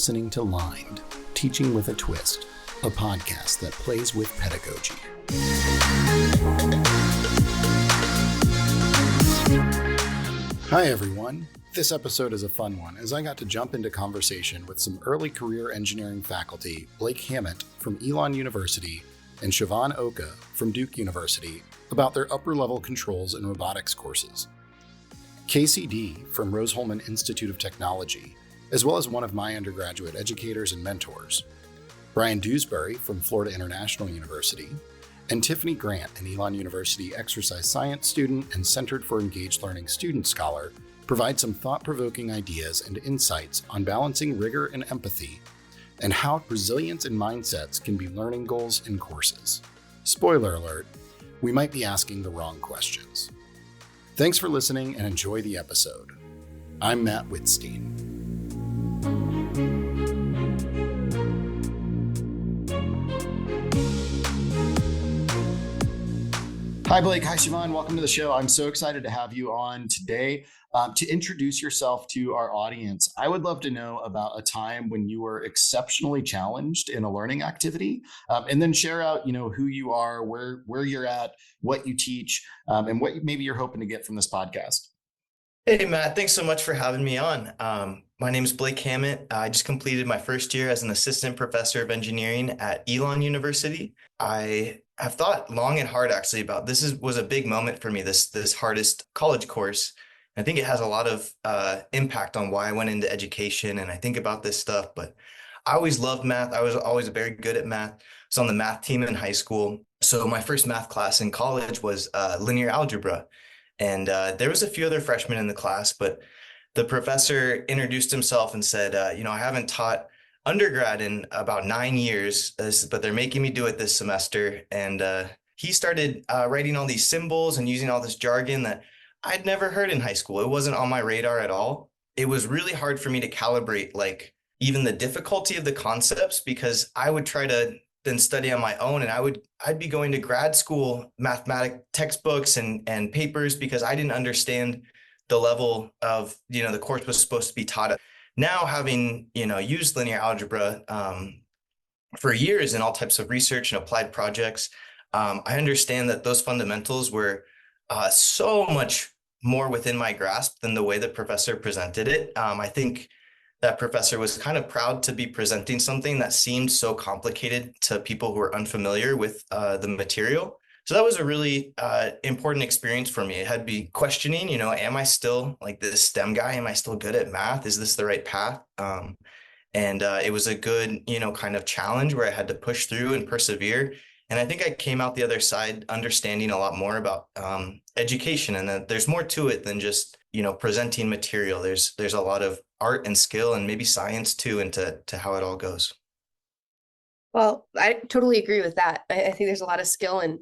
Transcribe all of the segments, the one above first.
listening to Lined, Teaching with a Twist, a podcast that plays with pedagogy. Hi, everyone. This episode is a fun one, as I got to jump into conversation with some early career engineering faculty, Blake Hament from Elon University and Siobhan from Duke University, about their upper-level controls and robotics courses. KCD from Rose-Hulman Institute of Technology, as well as one of my undergraduate educators and mentors, Bryan Dewsbury from Florida International University, and Tiffanie Grant, an Elon University exercise science student and Centered for Engaged Learning student scholar, provide some thought-provoking ideas and insights on balancing rigor and empathy, and how resilience and mindsets can be learning goals in courses. Spoiler alert, we might be asking the wrong questions. Thanks for listening and enjoy the episode. I'm Matt Wittstein. Hi, Blake. Hi, Siobhan. Welcome to the show. I'm so excited to have you on today. To introduce yourself to our audience, I would love to know about a time when you were exceptionally challenged in a learning activity, and then share out, who you are, where you're at, what you teach, and what maybe you're hoping to get from this podcast. Hey, Matt. Thanks so much for having me on. My name is Blake Hament. I just completed my first year as an assistant professor of engineering at Elon University. I have thought long and hard actually about was a big moment for me, this hardest college course. I think it has a lot of impact on why I went into education, and I think about this stuff, but I always loved math. I was always very good at math. I was on the math team in high school. So my first math class in college was linear algebra. And there was a few other freshmen in the class, but the professor introduced himself and said, I haven't taught undergrad in about 9 years, but they're making me do it this semester. And he started writing all these symbols and using all this jargon that I'd never heard in high school. It wasn't on my radar at all. It was really hard for me to calibrate, like even the difficulty of the concepts, because I would try to then study on my own, and I'd be going to grad school mathematic textbooks and papers because I didn't understand the level of, the course was supposed to be taught at. Now, having, used linear algebra for years in all types of research and applied projects, I understand that those fundamentals were so much more within my grasp than the way the professor presented it. I think that professor was kind of proud to be presenting something that seemed so complicated to people who are unfamiliar with the material. So that was a really important experience for me. It had me questioning, am I still like this STEM guy? Am I still good at math? Is this the right path? And it was a good, kind of challenge where I had to push through and persevere. And I think I came out the other side understanding a lot more about education, and that there's more to it than just, presenting material. There's a lot of art and skill and maybe science too into how it all goes. Well, I totally agree with that. I think there's a lot of skill, and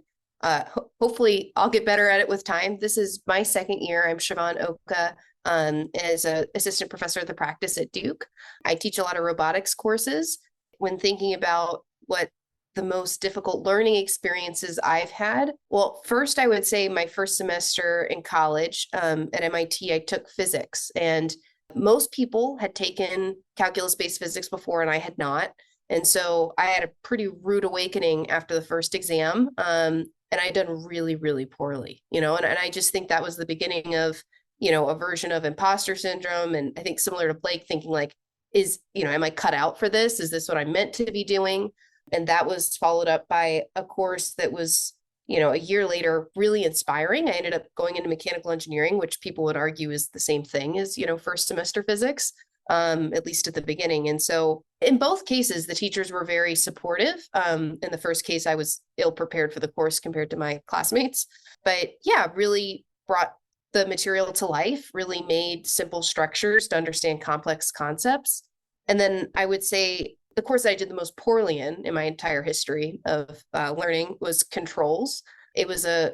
hopefully I'll get better at it with time. This is my second year. I'm Siobhan as an assistant professor of the practice at Duke. I teach a lot of robotics courses. When thinking about what the most difficult learning experiences I've had, well, first I would say my first semester in college at MIT, I took physics, and most people had taken calculus-based physics before, and I had not. And so I had a pretty rude awakening after the first exam, and I'd done really, really poorly, and I just think that was the beginning of, a version of imposter syndrome. And I think similar to Blake, thinking like, am I cut out for this? Is this what I'm meant to be doing? And that was followed up by a course that was, a year later, really inspiring. I ended up going into mechanical engineering, which people would argue is the same thing as, first semester physics, at least at the beginning. And so in both cases, the teachers were very supportive. In the first case, I was ill prepared for the course compared to my classmates, but yeah, really brought the material to life, really made simple structures to understand complex concepts. And then I would say the course that I did the most poorly in my entire history of learning was controls. It was a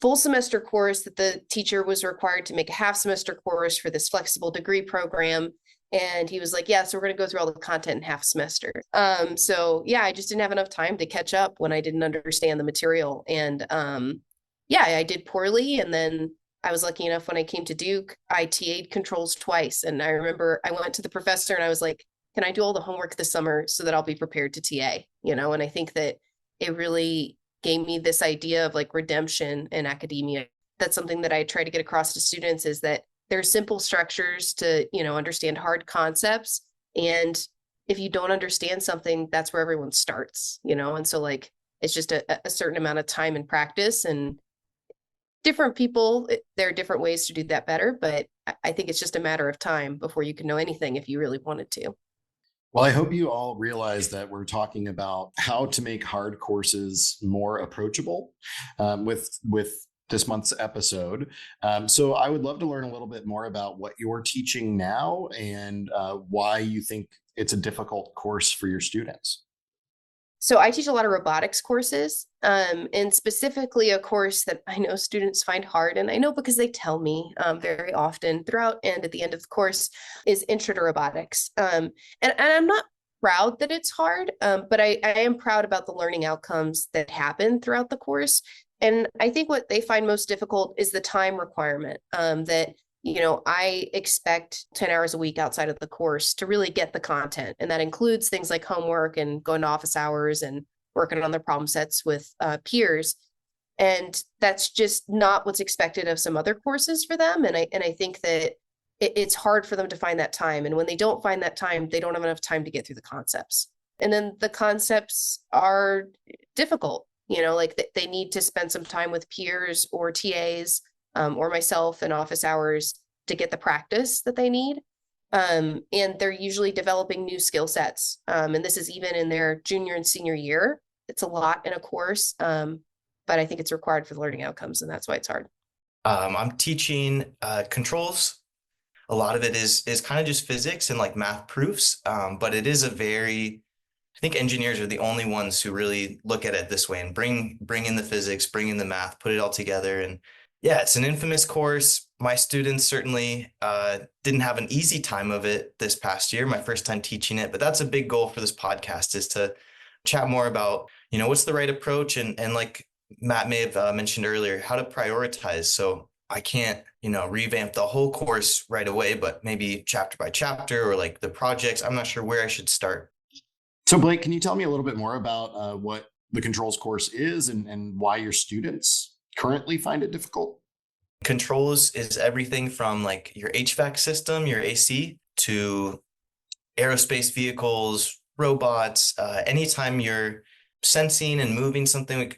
full semester course that the teacher was required to make a half semester course for this flexible degree program. And he was like, yeah, so we're going to go through all the content in half semester. So yeah, I just didn't have enough time to catch up when I didn't understand the material. And yeah, I did poorly. And then I was lucky enough when I came to Duke, I TA'd controls twice. And I remember I went to the professor and I was like, can I do all the homework this summer so that I'll be prepared to TA, and I think that it really gave me this idea of like redemption in academia. That's something that I try to get across to students, is that there are simple structures to, understand hard concepts. And if you don't understand something, that's where everyone starts, and so like, it's just a certain amount of time and practice, and different people, there are different ways to do that better, but I think it's just a matter of time before you can know anything if you really wanted to. Well, I hope you all realize that we're talking about how to make hard courses more approachable with this month's episode. So I would love to learn a little bit more about what you're teaching now and why you think it's a difficult course for your students. So I teach a lot of robotics courses, and specifically a course that I know students find hard, and I know because they tell me very often throughout and at the end of the course, is Intro to Robotics. And I'm not proud that it's hard, but I am proud about the learning outcomes that happen throughout the course. And I think what they find most difficult is the time requirement, that I expect 10 hours a week outside of the course to really get the content. And that includes things like homework and going to office hours and working on their problem sets with peers. And that's just not what's expected of some other courses for them. And I think that it's hard for them to find that time. And when they don't find that time, they don't have enough time to get through the concepts. And then the concepts are difficult, like they need to spend some time with peers or TAs, or myself in office hours to get the practice that they need. And they're usually developing new skill sets. And this is even in their junior and senior year. It's a lot in a course, but I think it's required for the learning outcomes, and that's why it's hard. I'm teaching controls. A lot of it is kind of just physics and like math proofs, but it is I think engineers are the only ones who really look at it this way and bring in the physics, bring in the math, put it all together. And yeah, it's an infamous course. My students certainly didn't have an easy time of it this past year, my first time teaching it, but that's a big goal for this podcast, is to chat more about, what's the right approach, and like Matt may have mentioned earlier, how to prioritize. So I can't, revamp the whole course right away, but maybe chapter by chapter, or like the projects. I'm not sure where I should start. So Blake, can you tell me a little bit more about what the controls course is and why your students currently find it difficult? Controls is everything from like your HVAC system, your AC, to aerospace vehicles, robots. Anytime you're sensing and moving something,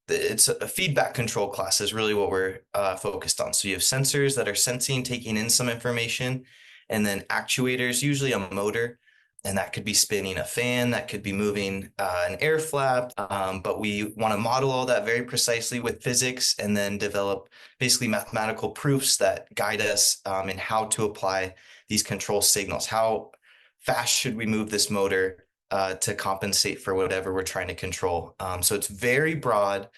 it's a feedback control class is really what we're focused on. So you have sensors that are sensing, taking in some information, and then actuators, usually a motor. And that could be spinning a fan, that could be moving an air flap. But we want to model all that very precisely with physics, and then develop basically mathematical proofs that guide us in how to apply these control signals. How fast should we move this motor to compensate for whatever we're trying to control? So it's very broad.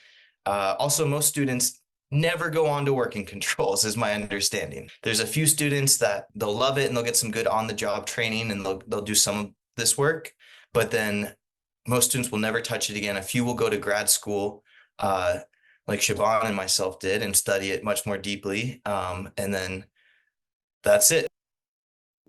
Also, most students never go on to work in controls, is my understanding. There's a few students that they'll love it and they'll get some good on-the-job training, and they'll do some of this work, but then most students will never touch it again. A few will go to grad school, like Siobhan and myself did, and study it much more deeply, and then that's it.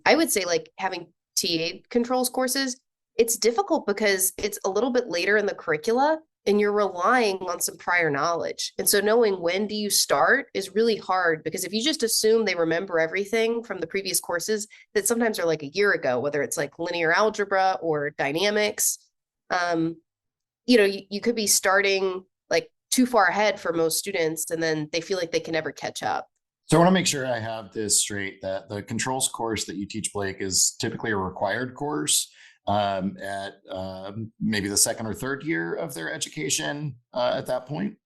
I would say like having TA controls courses, it's difficult because it's a little bit later in the curricula, and you're relying on some prior knowledge. And so knowing when do you start is really hard, because if you just assume they remember everything from the previous courses that sometimes are like a year ago, whether it's like linear algebra or dynamics, you could be starting like too far ahead for most students, and then they feel like they can never catch up. So I want to make sure I have this straight, that the controls course that you teach, Blake, is typically a required course at maybe the second or third year of their education at that point?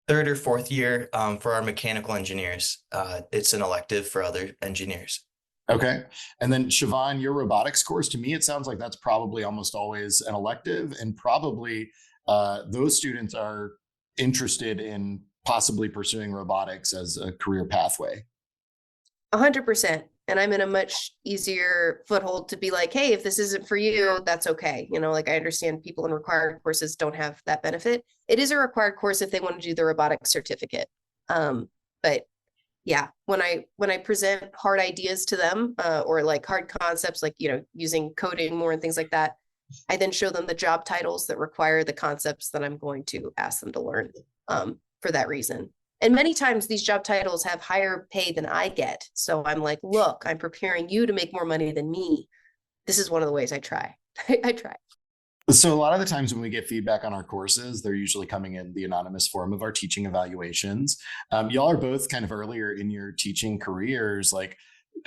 Third or fourth year for our mechanical engineers. It's an elective for other engineers. Okay. And then Siobhan, your robotics course, to me, it sounds like that's probably almost always an elective, and probably those students are interested in possibly pursuing robotics as a career pathway. 100%. And I'm in a much easier foothold to be like, hey, if this isn't for you, that's okay. Like I understand people in required courses don't have that benefit. It is a required course if they want to do the robotics certificate. But yeah, when I present hard ideas to them, or like hard concepts, like, using coding more and things like that, I then show them the job titles that require the concepts that I'm going to ask them to learn, for that reason. And many times these job titles have higher pay than I get. So I'm like, look, I'm preparing you to make more money than me. This is one of the ways I try. I try. So a lot of the times when we get feedback on our courses, they're usually coming in the anonymous form of our teaching evaluations. Y'all are both kind of earlier in your teaching careers. Like,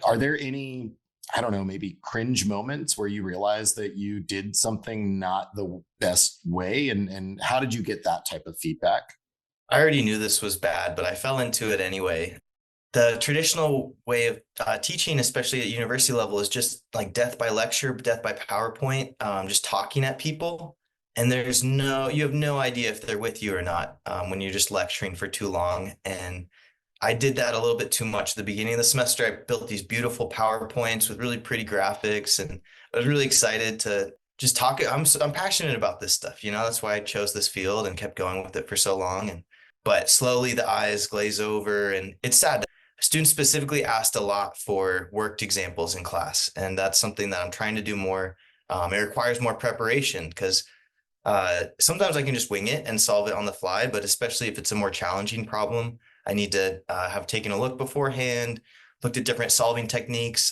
are there any, I don't know, maybe cringe moments where you realize that you did something not the best way? And how did you get that type of feedback? I already knew this was bad, but I fell into it anyway. The traditional way of teaching, especially at university level, is just like death by lecture, death by PowerPoint, just talking at people. And you have no idea if they're with you or not when you're just lecturing for too long. And I did that a little bit too much at the beginning of the semester. I built these beautiful PowerPoints with really pretty graphics, and I was really excited to just talk. I'm passionate about this stuff, that's why I chose this field and kept going with it for so long. But slowly the eyes glaze over, and it's sad. Students specifically asked a lot for worked examples in class, and that's something that I'm trying to do more. It requires more preparation because sometimes I can just wing it and solve it on the fly, but especially if it's a more challenging problem, I need to have taken a look beforehand, looked at different solving techniques.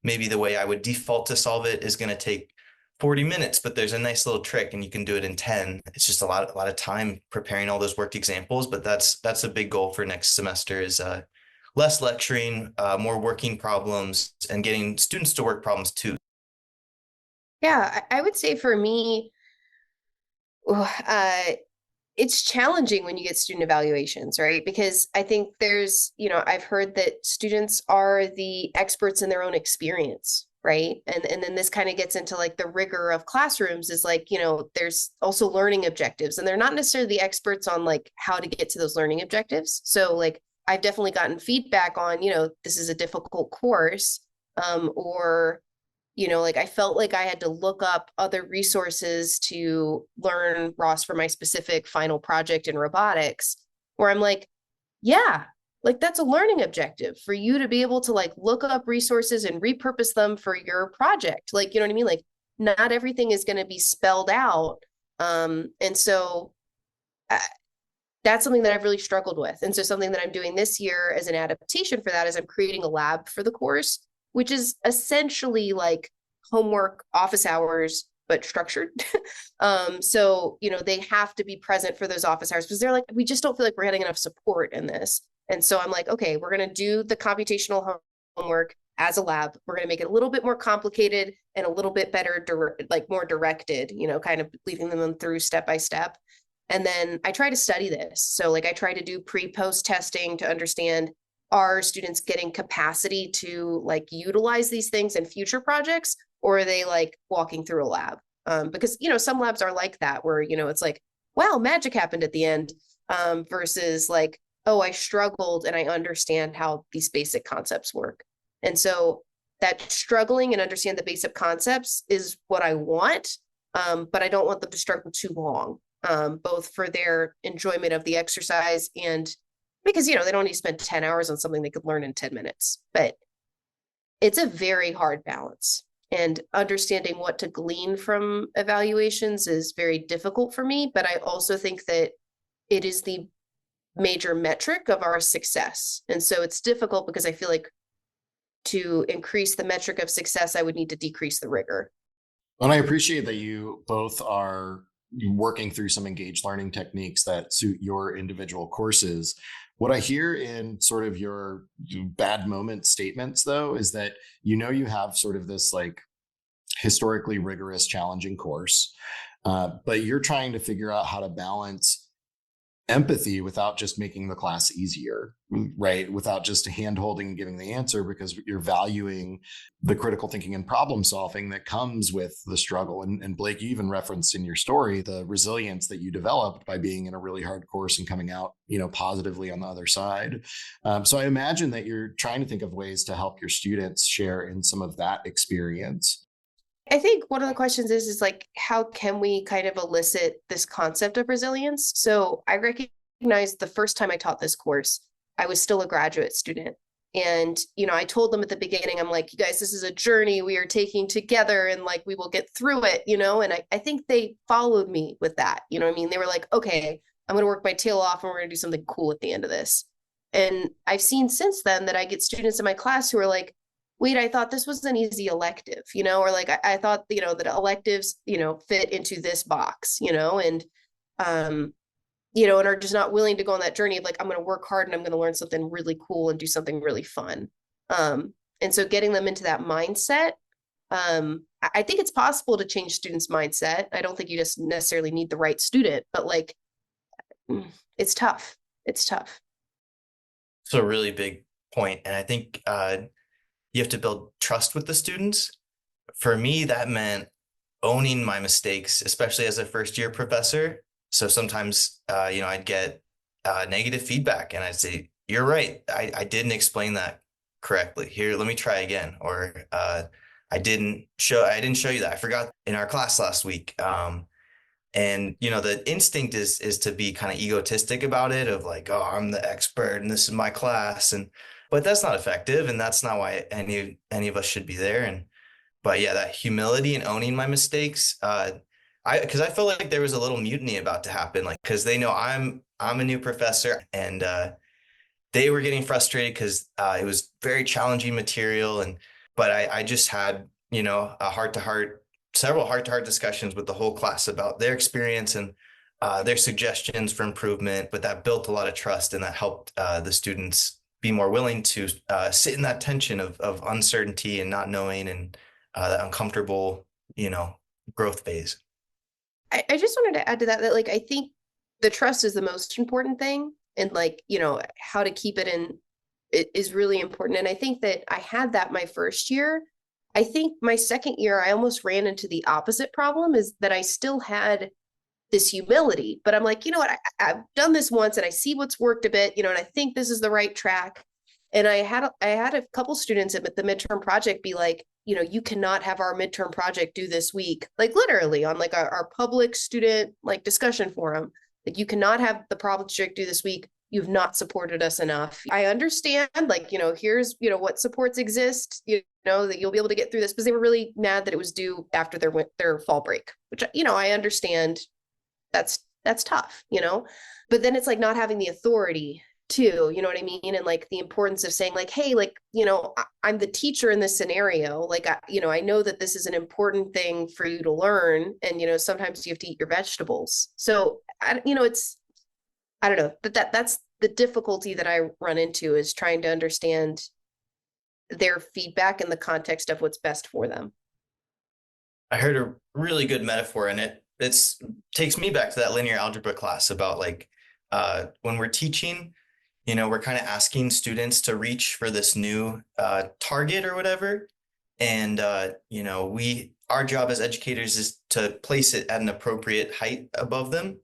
Maybe the way I would default to solve it is going to take 40 minutes, but there's a nice little trick and you can do it in 10. It's just a lot of time preparing all those worked examples, but that's a big goal for next semester is less lecturing, more working problems, and getting students to work problems too. Yeah, I would say for me, it's challenging when you get student evaluations, right? Because I think I've heard that students are the experts in their own experience, right? And then this kind of gets into like the rigor of classrooms is like, there's also learning objectives, and they're not necessarily the experts on like how to get to those learning objectives. So like I've definitely gotten feedback on, this is a difficult course, or like I felt like I had to look up other resources to learn ROS for my specific final project in robotics, where I'm like, yeah, like that's a learning objective for you to be able to like look up resources and repurpose them for your project. Like, you know what I mean? Like not everything is going to be spelled out. And so that's something that I've really struggled with. And so something that I'm doing this year as an adaptation for that is I'm creating a lab for the course, which is essentially like homework office hours, but structured. So, they have to be present for those office hours because they're like, we just don't feel like we're getting enough support in this. And so I'm like, okay, we're going to do the computational homework as a lab. We're going to make it a little bit more complicated and a little bit better, like more directed, kind of leading them through step by step. And then I try to study this. So like I try to do pre-post testing to understand, are students getting capacity to like utilize these things in future projects, or are they like walking through a lab? Because, some labs are like that where, it's like, wow, magic happened at the end, versus like, oh, I struggled and I understand how these basic concepts work. And so that struggling and understand the basic concepts is what I want, but I don't want them to struggle too long. Both for their enjoyment of the exercise and because, they don't need to spend 10 hours on something they could learn in 10 minutes. But it's a very hard balance. And understanding what to glean from evaluations is very difficult for me. But I also think that it is the major metric of our success. And so it's difficult because I feel like to increase the metric of success, I would need to decrease the rigor. And I appreciate that you both are working through some engaged learning techniques that suit your individual courses. What I hear in sort of your bad moment statements, though, is that you have sort of this like historically rigorous, challenging course, but you're trying to figure out how to balance empathy without just making the class easier, right? Without just hand holding and giving the answer, because you're valuing the critical thinking and problem solving that comes with the struggle. And Blake, you even referenced in your story the resilience that you developed by being in a really hard course and coming out, positively on the other side. So I imagine that you're trying to think of ways to help your students share in some of that experience. I think one of the questions is like, how can we kind of elicit this concept of resilience? So I recognized the first time I taught this course, I was still a graduate student. And, I told them at the beginning, I'm like, you guys, this is a journey we are taking together and like, we will get through it, And I think they followed me with that. You know what I mean? They were like, okay, I'm going to work my tail off and we're going to do something cool at the end of this. And I've seen since then that I get students in my class who are like, wait, I thought this was an easy elective, or like, I thought, that electives, fit into this box, and and are just not willing to go on that journey of like, I'm going to work hard and I'm going to learn something really cool and do something really fun. And so getting them into that mindset, I think it's possible to change students' mindset. I don't think you just necessarily need the right student, but like, it's tough. It's tough. So a really big point. And I think you have to build trust with the students. For me, that meant owning my mistakes, especially as a first year professor. So sometimes, I'd get negative feedback and I'd say, you're right. I didn't explain that correctly. Here, let me try again. Or I didn't show you that. I forgot in our class last week. And the instinct is to be kind of egotistic about it, of like, oh, I'm the expert and this is my class. But that's not effective. And that's not why any of us should be there. But yeah, that humility and owning my mistakes, because I felt like there was a little mutiny about to happen, like, because they know I'm a new professor, and they were getting frustrated because it was very challenging material, but I just had several heart-to-heart discussions with the whole class about their experience and their suggestions for improvement. But that built a lot of trust, and that helped the students be more willing to sit in that tension of uncertainty and not knowing, and that uncomfortable growth phase. I just wanted to add to that like, I think the trust is the most important thing, and like, how to keep it in it is really important. And I think that I had that my first year. I think my second year, I almost ran into the opposite problem, is that I still had this humility, but I'm like, you know what, I've done this once and I see what's worked a bit, and I think this is the right track. And I had a couple students at the midterm project be like, you cannot have our midterm project due this week, like literally on like our public student like discussion forum, like, you cannot have the project due this week. You've not supported us enough. I understand, like, here's, what supports exist, that you'll be able to get through this, because they were really mad that it was due after their fall break, which, I understand that's tough, but then it's like not having the authority too, you know what I mean? And like the importance of saying like, hey, like, I'm the teacher in this scenario. Like, I know that this is an important thing for you to learn. And, sometimes you have to eat your vegetables. So, it's, I don't know, but that's the difficulty that I run into, is trying to understand their feedback in the context of what's best for them. I heard a really good metaphor in it. It's takes me back to that linear algebra class about like when we're teaching, we're kind of asking students to reach for this new target or whatever. And, our job as educators is to place it at an appropriate height above them.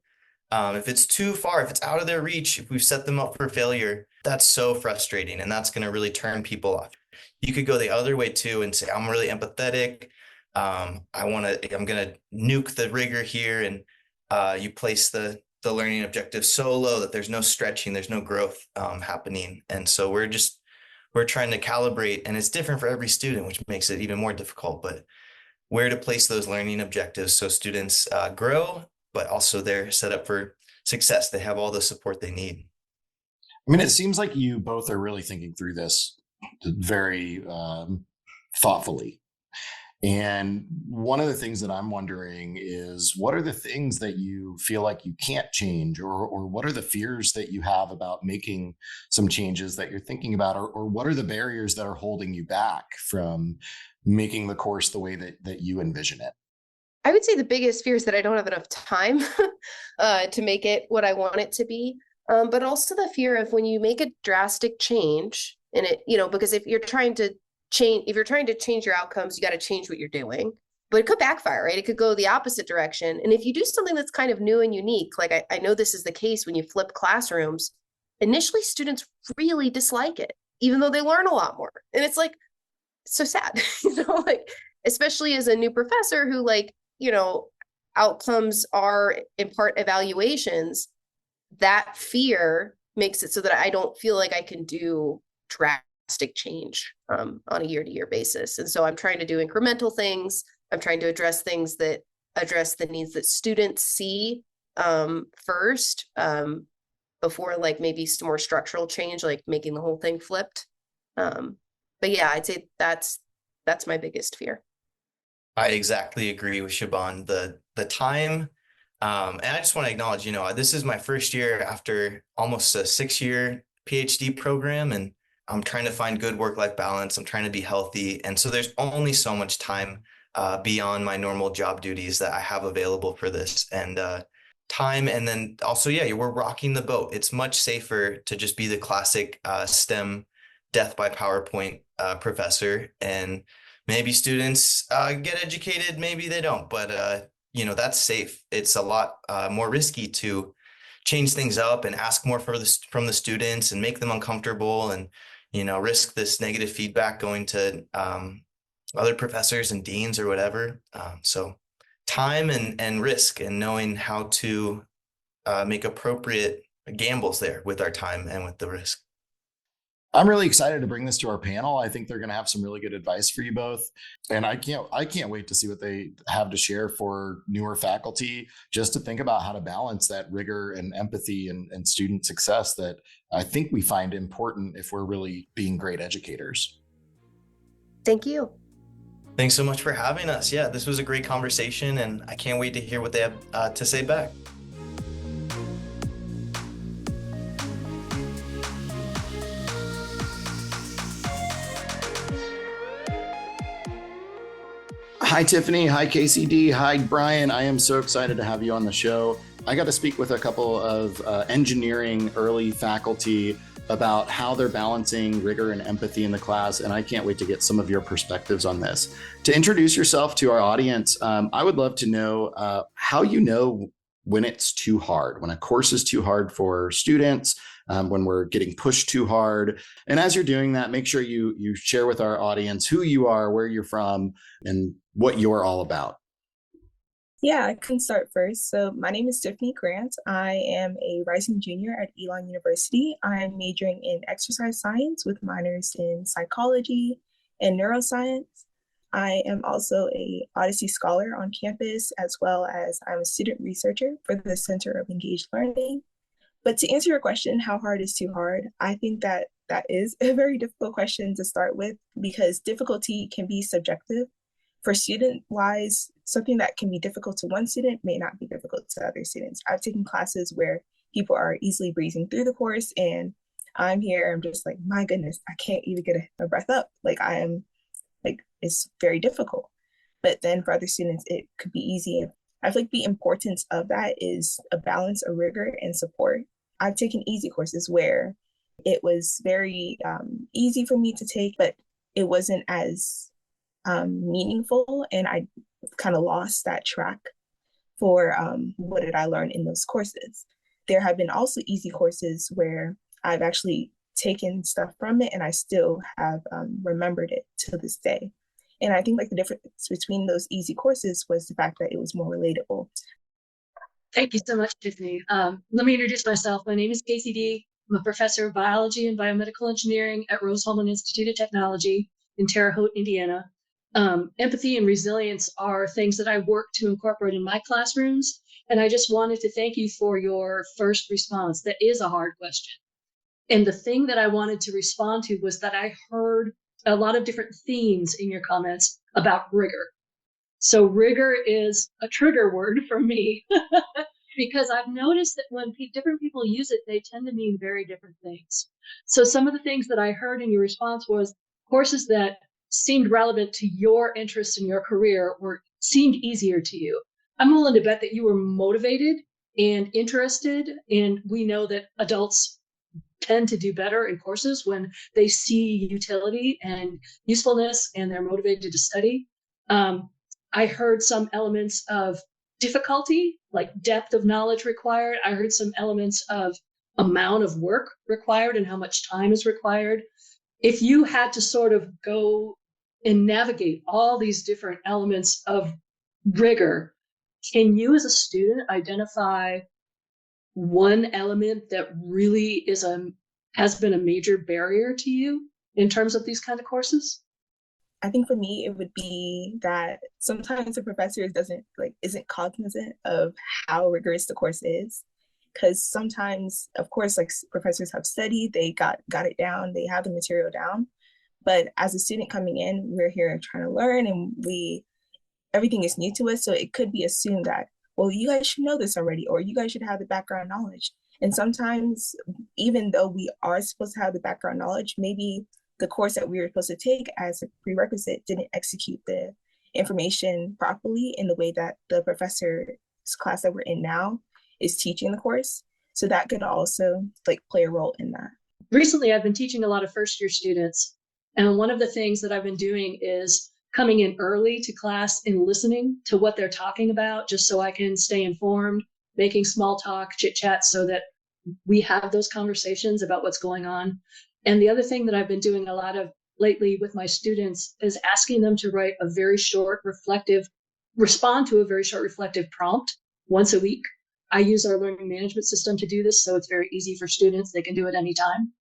If it's too far, if it's out of their reach, if we've set them up for failure, that's so frustrating. And that's going to really turn people off. You could go the other way too and say, I'm really empathetic. I'm going to nuke the rigor here. And you place the learning objective so low that there's no stretching, there's no growth happening. And so we're trying to calibrate, and it's different for every student, which makes it even more difficult, but where to place those learning objectives so students grow, but also they're set up for success. They have all the support they need. I mean, it seems like you both are really thinking through this very thoughtfully. And one of the things that I'm wondering is, what are the things that you feel like you can't change, or what are the fears that you have about making some changes that you're thinking about, or what are the barriers that are holding you back from making the course the way that you envision it? I would say the biggest fear is that I don't have enough time to make it what I want it to be. But also the fear of when you make a drastic change in it, because if you're trying to change your outcomes, you got to change what you're doing. But it could backfire, right? It could go the opposite direction. And if you do something that's kind of new and unique, like I know this is the case when you flip classrooms, initially students really dislike it, even though they learn a lot more. And it's like so sad, like, especially as a new professor who, like, outcomes are in part evaluations. That fear makes it so that I don't feel like I can do drastic change on a year-to-year basis. And so I'm trying to do incremental things. I'm trying to address things that address the needs that students see first, before like maybe some more structural change, like making the whole thing flipped. But yeah, I'd say that's my biggest fear. I exactly agree with Siobhan. The time, and I just want to acknowledge, this is my first year after almost a 6-year PhD program, and I'm trying to find good work-life balance. I'm trying to be healthy, and so there's only so much time beyond my normal job duties that I have available for this, and time, and then also, yeah, we're rocking the boat. It's much safer to just be the classic STEM death by PowerPoint professor, and maybe students get educated, maybe they don't, but that's safe. It's a lot more risky to change things up and ask more from the students and make them uncomfortable, and risk this negative feedback going to other professors and deans or whatever. So time and risk, and knowing how to make appropriate gambles there with our time and with the risk. I'm really excited to bring this to our panel. I think they're going to have some really good advice for you both, and I can't wait to see what they have to share for newer faculty, just to think about how to balance that rigor and empathy and student success that I think we find important if we're really being great educators. Thank you. Thanks so much for having us. Yeah, this was a great conversation, and I can't wait to hear what they have to say back. Hi, Tiffanie. Hi, KCD. Hi, Bryan. I am so excited to have you on the show. I got to speak with a couple of engineering early faculty about how they're balancing rigor and empathy in the class, and I can't wait to get some of your perspectives on this. To introduce yourself to our audience, I would love to know how you know when it's too hard, when a course is too hard for students, when we're getting pushed too hard. And as you're doing that, make sure you share with our audience who you are, where you're from, and what you're all about. Yeah, I can start first. So my name is Tiffanie Grant. I am a rising junior at Elon University. I'm majoring in exercise science with minors in psychology and neuroscience. I am also a Odyssey Scholar on campus, as well as I'm a student researcher for the Center of Engaged Learning. But to answer your question, how hard is too hard? I think that is a very difficult question to start with, because difficulty can be subjective. For student-wise, something that can be difficult to one student may not be difficult to other students. I've taken classes where people are easily breezing through the course, and I'm here, I'm just like, my goodness, I can't even get a breath up. It's very difficult. But then for other students, it could be easy. I feel like the importance of that is a balance of rigor and support. I've taken easy courses where it was very easy for me to take, but it wasn't as meaningful, and I kind of lost that track for what did I learn in those courses. There have been also easy courses where I've actually taken stuff from it and I still have remembered it to this day. And I think like the difference between those easy courses was the fact that it was more relatable. Thank you so much, Tiffanie. Let me introduce myself. My name is KCD. I'm a professor of biology and biomedical engineering at Rose-Hulman Institute of Technology in Terre Haute, Indiana. Empathy and resilience are things that I work to incorporate in my classrooms. And I just wanted to thank you for your first response. That is a hard question. And the thing that I wanted to respond to was that I heard a lot of different themes in your comments about rigor. So rigor is a trigger word for me because I've noticed that when different people use it, they tend to mean very different things. So some of the things that I heard in your response was courses that seemed relevant to your interests in your career seemed easier to you. I'm willing to bet that you were motivated and interested, and we know that adults tend to do better in courses when they see utility and usefulness and they're motivated to study. I heard some elements of difficulty, like depth of knowledge required. I heard some elements of amount of work required and how much time is required. If you had to sort of go and navigate all these different elements of rigor, can you as a student identify one element that really has been a major barrier to you in terms of these kind of courses? I think for me, it would be that sometimes the professor isn't cognizant of how rigorous the course is. Because sometimes, of course, like professors have studied, they got it down, they have the material down. But as a student coming in, we're here trying to learn, and everything is new to us. So it could be assumed that, well, you guys should know this already, or you guys should have the background knowledge. And sometimes, even though we are supposed to have the background knowledge, maybe the course that we were supposed to take as a prerequisite didn't execute the information properly in the way that the professor's class that we're in now is teaching the course. So that could also play a role in that. Recently, I've been teaching a lot of first year students. And one of the things that I've been doing is coming in early to class and listening to what they're talking about, just so I can stay informed, making small talk, chit chat, so that we have those conversations about what's going on. And the other thing that I've been doing a lot of lately with my students is asking them to write respond to a very short reflective prompt once a week. I use our learning management system to do this, so it's very easy for students. They can do it anytime.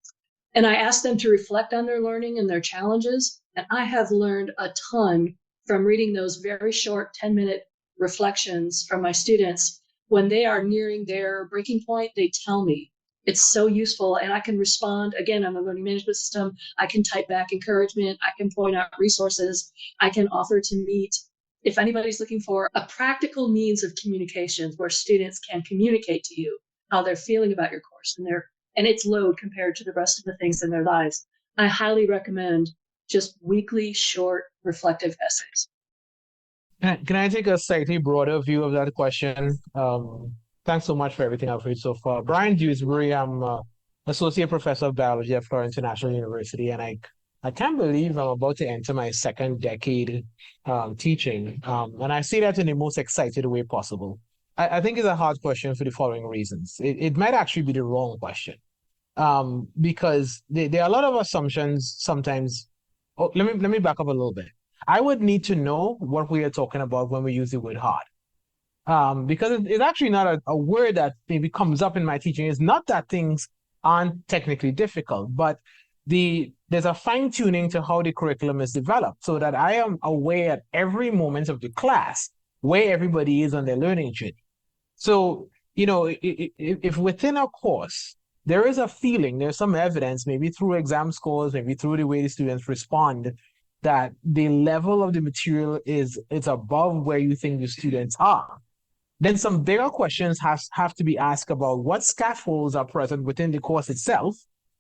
And I ask them to reflect on their learning and their challenges. And I have learned a ton from reading those very short 10-minute reflections from my students. When they are nearing their breaking point, they tell me. It's so useful, and I can respond again on the learning management system. I can type back encouragement. I can point out resources. I can offer to meet. If anybody's looking for a practical means of communication where students can communicate to you how they're feeling about your course and its load compared to the rest of the things in their lives, I highly recommend just weekly short reflective essays. Can I take a slightly broader view of that question? Thanks so much for everything I've heard so far. Bryan Dewsbury, I'm Associate Professor of Biology at Florida International University, and I can't believe I'm about to enter my second decade teaching. And I say that in the most excited way possible. I think it's a hard question for the following reasons. It might actually be the wrong question because there are a lot of assumptions sometimes. Oh, let me back up a little bit. I would need to know what we are talking about when we use the word hard. Because it's actually not a word that maybe comes up in my teaching. It's not that things aren't technically difficult, but there's a fine-tuning to how the curriculum is developed so that I am aware at every moment of the class where everybody is on their learning journey. So, if within a course, there is a feeling, there's some evidence, maybe through exam scores, maybe through the way the students respond, that the level of the material it's above where you think the students are, then some bigger questions have to be asked about what scaffolds are present within the course itself,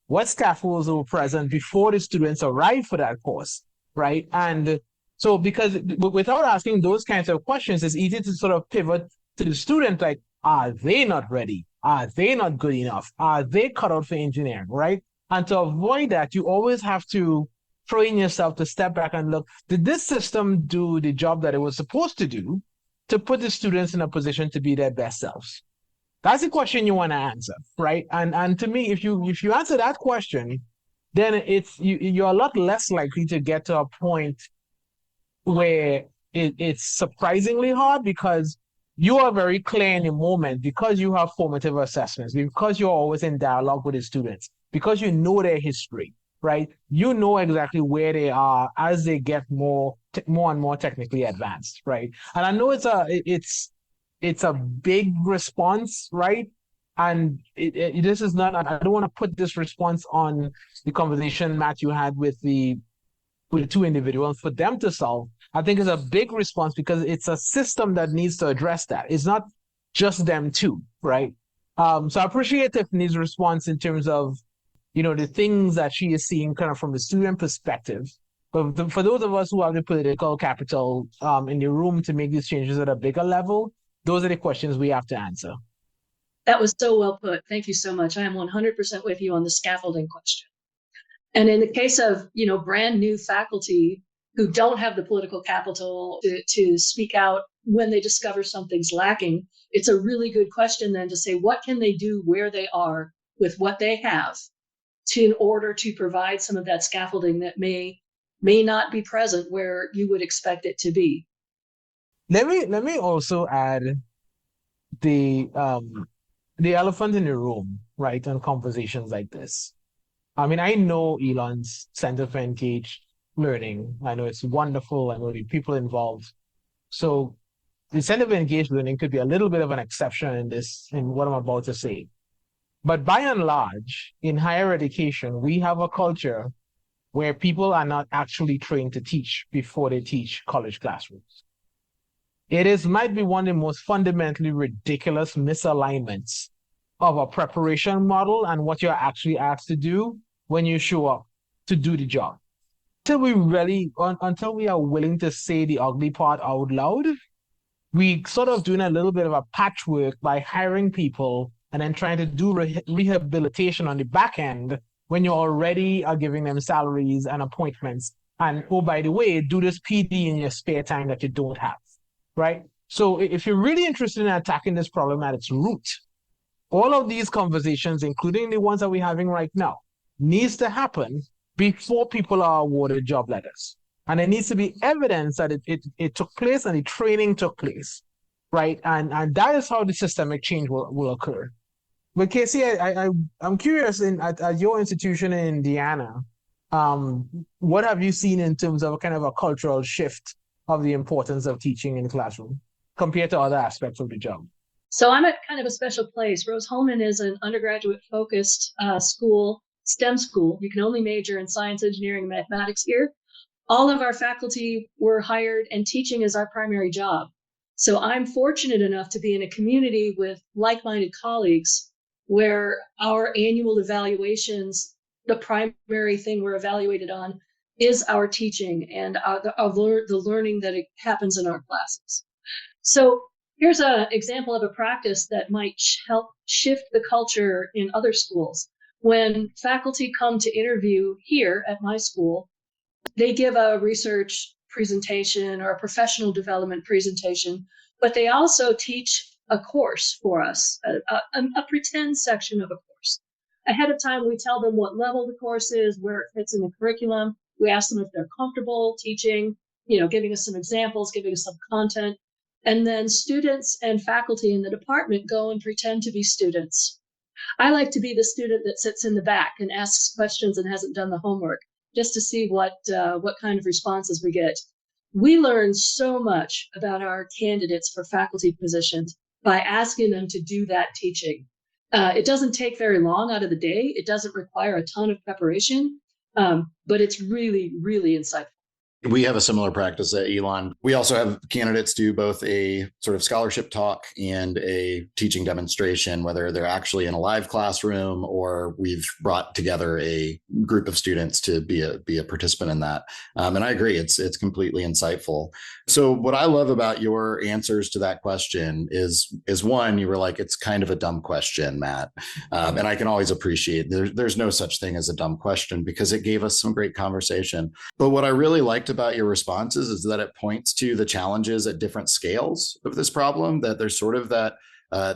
what scaffolds were present before the students arrived for that course, right? And so because without asking those kinds of questions, it's easy to sort of pivot to the student, like, are they not ready? Are they not good enough? Are they cut out for engineering, right? And to avoid that, you always have to train yourself to step back and look, did this system do the job that it was supposed to do to put the students in a position to be their best selves? That's the question you want to answer, right? And to me, if you answer that question, then you're a lot less likely to get to a point where it's surprisingly hard because you are very clear in the moment, because you have formative assessments, because you're always in dialogue with the students, because you know their history, right? You know exactly where they are as they get more and more technically advanced, right? And I know it's a big response, right? And this is not, I don't want to put this response on the conversation, Matt, you had with the two individuals for them to solve. I think it's a big response because it's a system that needs to address that. It's not just them two, right? So I appreciate Tiffanie's response in terms of, the things that she is seeing kind of from the student perspective. But for those of us who have the political capital in the room to make these changes at a bigger level, those are the questions we have to answer. That was so well put. Thank you so much. I am 100% with you on the scaffolding question. And in the case of, brand new faculty who don't have the political capital to speak out when they discover something's lacking, it's a really good question then to say, what can they do where they are with what they have in order to provide some of that scaffolding that may not be present where you would expect it to be. Let me also add the the elephant in the room, right, on conversations like this. I mean, I know Elon's Center for Engaged Learning. I know it's wonderful. I know the people involved. So the Center for Engaged Learning could be a little bit of an exception in what I'm about to say. But by and large, in higher education, we have a culture where people are not actually trained to teach before they teach college classrooms. Might be one of the most fundamentally ridiculous misalignments of a preparation model and what you're actually asked to do when you show up to do the job. Until we are willing to say the ugly part out loud, we sort of doing a little bit of a patchwork by hiring people and then trying to do rehabilitation on the back end when you already are giving them salaries and appointments. And oh, by the way, do this PD in your spare time that you don't have, right? So if you're really interested in attacking this problem at its root, all of these conversations, including the ones that we're having right now, needs to happen before people are awarded job letters. And there needs to be evidence that it took place and the training took place, right? And that is how the systemic change will occur. But Casey, I'm curious, at your institution in Indiana, what have you seen in terms of a kind of a cultural shift of the importance of teaching in the classroom compared to other aspects of the job? So I'm at kind of a special place. Rose-Hulman is an undergraduate-focused school, STEM school. You can only major in science, engineering, and mathematics here. All of our faculty were hired, and teaching is our primary job. So I'm fortunate enough to be in a community with like-minded colleagues where our annual evaluations, the primary thing we're evaluated on is our teaching and the learning that happens in our classes. So here's an example of a practice that might help shift the culture in other schools. When faculty come to interview here at my school, they give a research presentation or a professional development presentation, but they also teach a course for us, a pretend section of a course. Ahead of time, we tell them what level the course is, where it fits in the curriculum. We ask them if they're comfortable teaching, giving us some examples, giving us some content. And then students and faculty in the department go and pretend to be students. I like to be the student that sits in the back and asks questions and hasn't done the homework, just to see what kind of responses we get. We learn so much about our candidates for faculty positions by asking them to do that teaching. It doesn't take very long out of the day. It doesn't require a ton of preparation, but it's really, really insightful. We have a similar practice at Elon. We also have candidates do both a sort of scholarship talk and a teaching demonstration, whether they're actually in a live classroom or we've brought together a group of students to be a participant in that. And I agree, it's completely insightful. So what I love about your answers to that question is one, you were like, it's kind of a dumb question, Matt. And I can always appreciate there's no such thing as a dumb question because it gave us some great conversation. But what I really liked about your responses is that it points to the challenges at different scales of this problem, that there's sort of that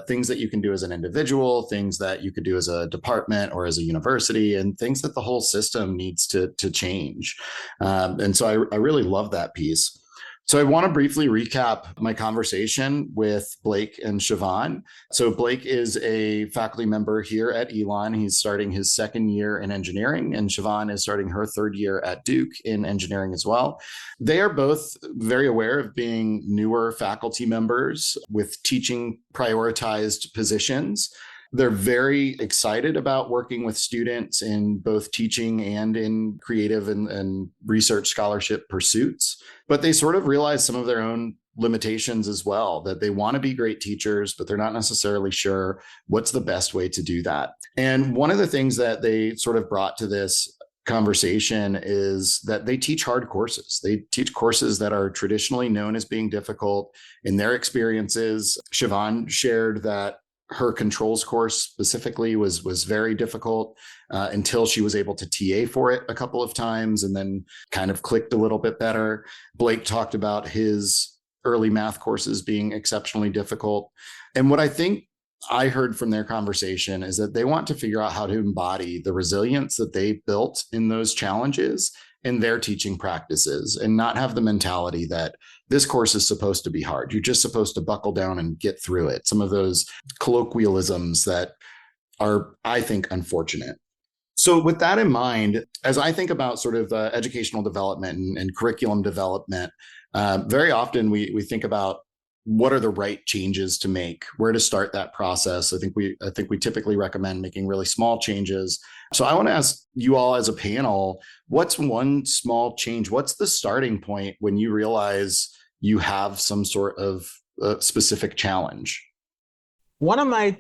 things that you can do as an individual, things that you could do as a department or as a university, and things that the whole system needs to change. And so I really love that piece. So I want to briefly recap my conversation with Blake and Siobhan. So Blake is a faculty member here at Elon. He's starting his second year in engineering, and Siobhan is starting her third year at Duke in engineering as well. They are both very aware of being newer faculty members with teaching prioritized positions. They're very excited about working with students in both teaching and in creative and research scholarship pursuits. But they sort of realize some of their own limitations as well, that they want to be great teachers, but they're not necessarily sure what's the best way to do that. And one of the things that they sort of brought to this conversation is that they teach hard courses. They teach courses that are traditionally known as being difficult. In their experiences, Siobhan shared that her controls course specifically was very difficult until she was able to TA for it a couple of times and then kind of clicked a little bit better. Blake talked about his early math courses being exceptionally difficult. And what I think I heard from their conversation is that they want to figure out how to embody the resilience that they built in those challenges in their teaching practices and not have the mentality that this course is supposed to be hard. You're just supposed to buckle down and get through it. Some of those colloquialisms that are, I think, unfortunate. So with that in mind, as I think about sort of educational development and curriculum development, very often we think about what are the right changes to make, where to start that process. I think we typically recommend making really small changes. So I want to ask you all as a panel, what's one small change? What's the starting point when you realize you have some sort of specific challenge? One of my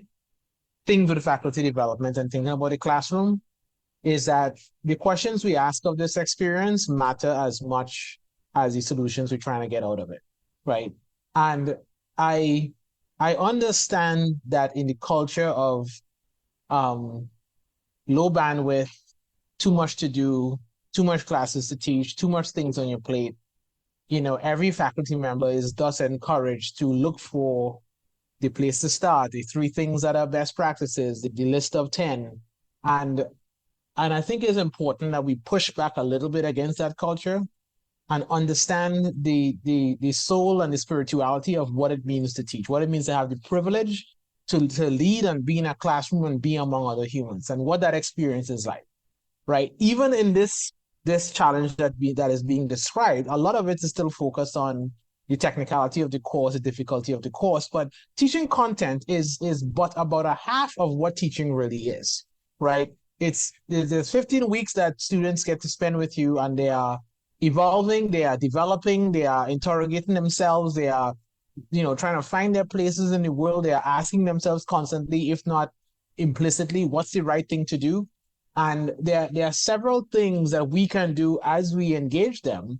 things with faculty development and thinking about the classroom is that the questions we ask of this experience matter as much as the solutions we're trying to get out of it, right? And I understand that in the culture of low bandwidth, too much to do, too much classes to teach, too much things on your plate, every faculty member is thus encouraged to look for the place to start, the 3 things that are best practices, the list of 10. And I think it's important that we push back a little bit against that culture and understand the soul and the spirituality of what it means to teach, what it means to have the privilege to lead and be in a classroom and be among other humans, and what that experience is like, right? Even in this challenge that is being described, a lot of it is still focused on the technicality of the course, the difficulty of the course, but teaching content is but about a half of what teaching really is, right? There's 15 weeks that students get to spend with you, and they are evolving, they are developing, they are interrogating themselves, they are, trying to find their places in the world. They are asking themselves constantly, if not implicitly, what's the right thing to do? And there are several things that we can do as we engage them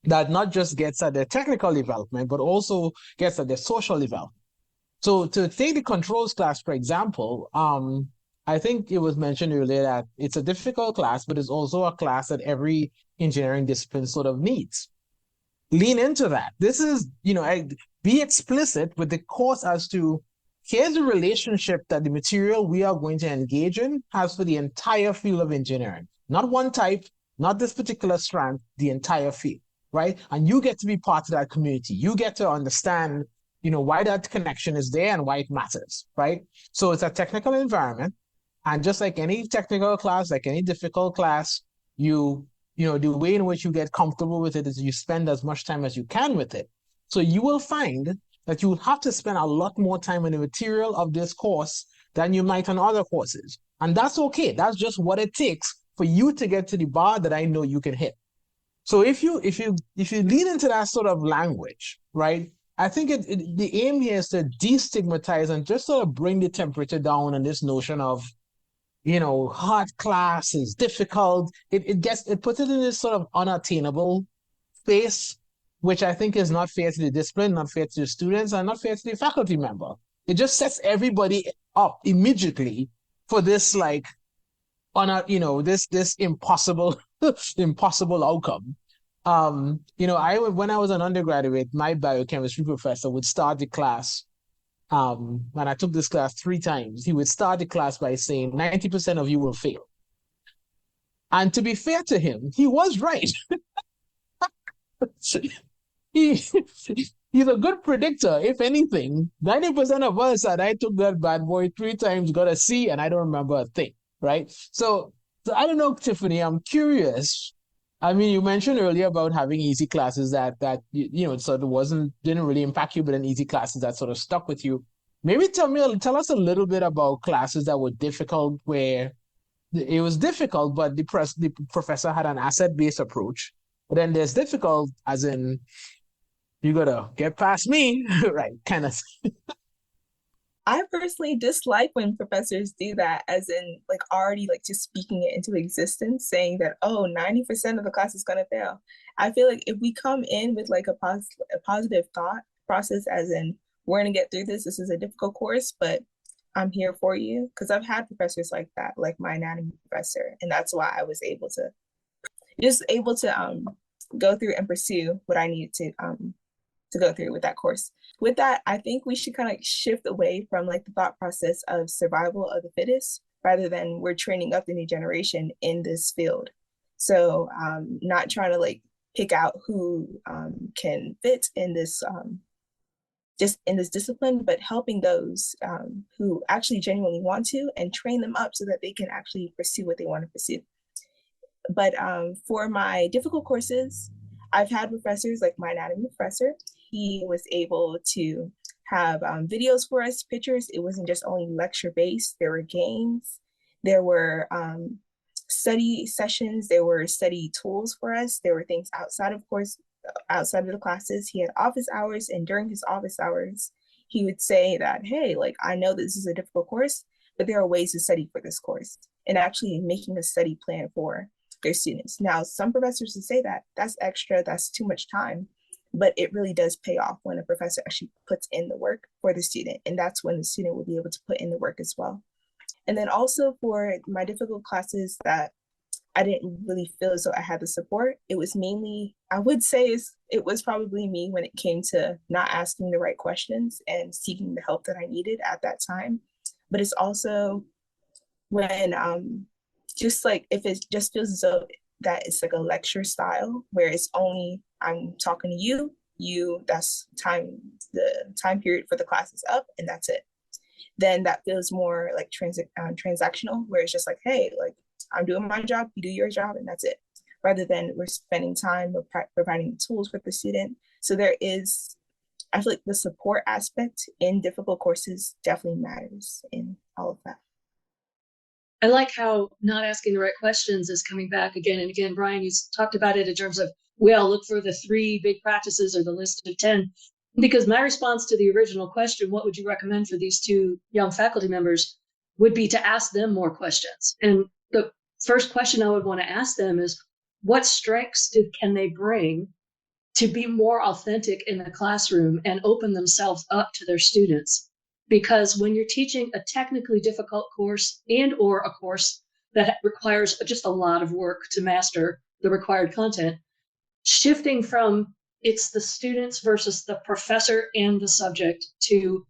that not just gets at their technical development, but also gets at their social development. So to take the controls class, for example, I think it was mentioned earlier that it's a difficult class, but it's also a class that every engineering discipline sort of needs. Lean into that. This is, be explicit with the course as to, here's the relationship that the material we are going to engage in has for the entire field of engineering. Not one type, not this particular strand, the entire field, right? And you get to be part of that community. You get to understand, why that connection is there and why it matters, right? So it's a technical environment. And just like any technical class, like any difficult class, the way in which you get comfortable with it is you spend as much time as you can with it. So you will find that you will have to spend a lot more time on the material of this course than you might on other courses. And that's okay. That's just what it takes for you to get to the bar that I know you can hit. So if you lean into that sort of language, right, I think the aim here is to destigmatize and just sort of bring the temperature down on this notion of, hard class is difficult. It puts it in this sort of unattainable space, which I think is not fair to the discipline, not fair to the students, and not fair to the faculty member. It just sets everybody up immediately for this this impossible outcome. When I was an undergraduate, my biochemistry professor would start the class. And I took this class 3 times. He would start the class by saying 90% of you will fail. And to be fair to him, he was right. He's a good predictor. If anything, 90% of us, and I took that bad boy 3 times, got a C, and I don't remember a thing, right? So I don't know, Tiffanie, I'm curious. I mean, you mentioned earlier about having easy classes that sort of didn't really impact you, but then easy classes that sort of stuck with you. Maybe tell us a little bit about classes that were difficult, where it was difficult, but the professor had an asset-based approach. But then there's difficult, as in, you gotta get past me, right? Kind of. I personally dislike when professors do that, as in already just speaking it into existence, saying that, 90% of the class is going to fail. I feel like if we come in with a positive thought process, as in, we're going to get through this. This is a difficult course, but I'm here for you. Because I've had professors like that, like my anatomy professor. And that's why I was able to go through and pursue what I needed to go through with that course. With that, I think we should kind of shift away from the thought process of survival of the fittest, rather than we're training up the new generation in this field. So not trying to pick out who can fit in this just in this discipline, but helping those who actually genuinely want to and train them up so that they can actually pursue what they want to pursue. But for my difficult courses, I've had professors like my anatomy professor. He was able to have videos for us, pictures. It wasn't just only lecture based. There were games, there were study sessions, there were study tools for us. There were things outside of course, outside of the classes. He had office hours, and during his office hours, he would say that, hey, like, I know this is a difficult course, but there are ways to study for this course, and actually making a study plan for their students. Now, some professors would say that that's extra, that's too much time, but it really does pay off when a professor actually puts in the work for the student, and that's when the student will be able to put in the work as well. And then also for my difficult classes that I didn't really feel as though I had the support, it was mainly, I would say it was probably me when it came to not asking the right questions and seeking the help that I needed at that time. But it's also when just like, if it just feels as though that it's like a lecture style where it's only I'm talking to you, that's the time period for the class is up and that's it. Then that feels more like transactional, where it's just like, hey, like, I'm doing my job, you do your job, and that's it. Rather than we're spending time providing tools for the student. So I feel like the support aspect in difficult courses definitely matters in all of that. I like how not asking the right questions is coming back again and again. Bryan, you talked about it in terms of, we all look for the 3 big practices or the list of 10, because my response to the original question, what would you recommend for these 2 young faculty members, would be to ask them more questions. And the first question I would want to ask them is, what strengths can they bring to be more authentic in the classroom and open themselves up to their students? Because when you're teaching a technically difficult course and or a course that requires just a lot of work to master the required content, shifting from it's the students versus the professor and the subject to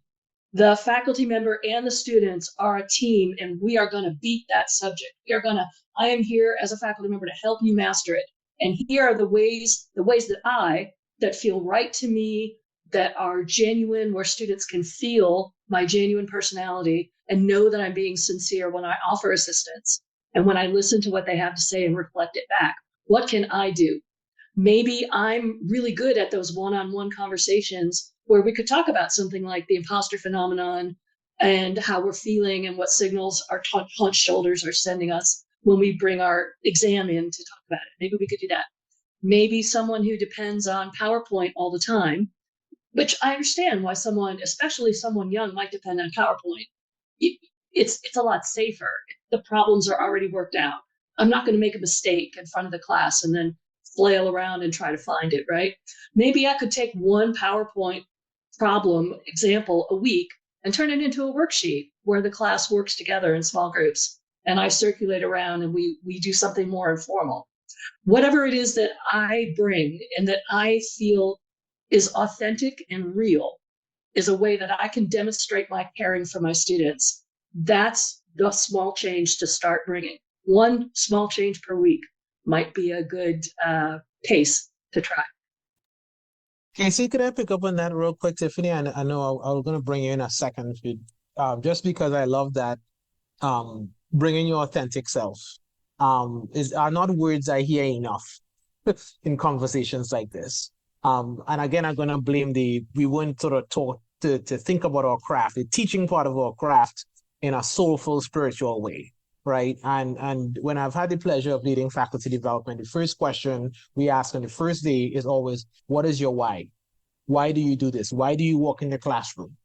the faculty member and the students are a team, and we are going to beat that subject. I am here as a faculty member to help you master it. And here are the ways that feel right to me, that are genuine, where students can feel my genuine personality and know that I'm being sincere when I offer assistance and when I listen to what they have to say and reflect it back. What can I do? Maybe I'm really good at those one-on-one conversations where we could talk about something like the imposter phenomenon and how we're feeling and what signals our hunched shoulders are sending us when we bring our exam in to talk about it. Maybe we could do that. Maybe someone who depends on PowerPoint all the time, which I understand why someone, especially someone young, might depend on PowerPoint. It's a lot safer. The problems are already worked out. I'm not going to make a mistake in front of the class and then flail around and try to find it, right? Maybe I could take one PowerPoint problem example a week and turn it into a worksheet where the class works together in small groups and I circulate around and we do something more informal. Whatever it is that I bring and that I feel is authentic and real is a way that I can demonstrate my caring for my students. That's the small change to start bringing. One small change per week might be a good pace to try. Casey, could I pick up on that real quick, Tiffanie? I know I was going to bring you in a second, just because I love that bringing your authentic self are not words I hear enough in conversations like this. And again, I'm going to blame we weren't sort of taught to think about our craft, the teaching part of our craft in a soulful, spiritual way, right? And when I've had the pleasure of leading faculty development, the first question we ask on the first day is always, what is your why? Why do you do this? Why do you walk in the classroom?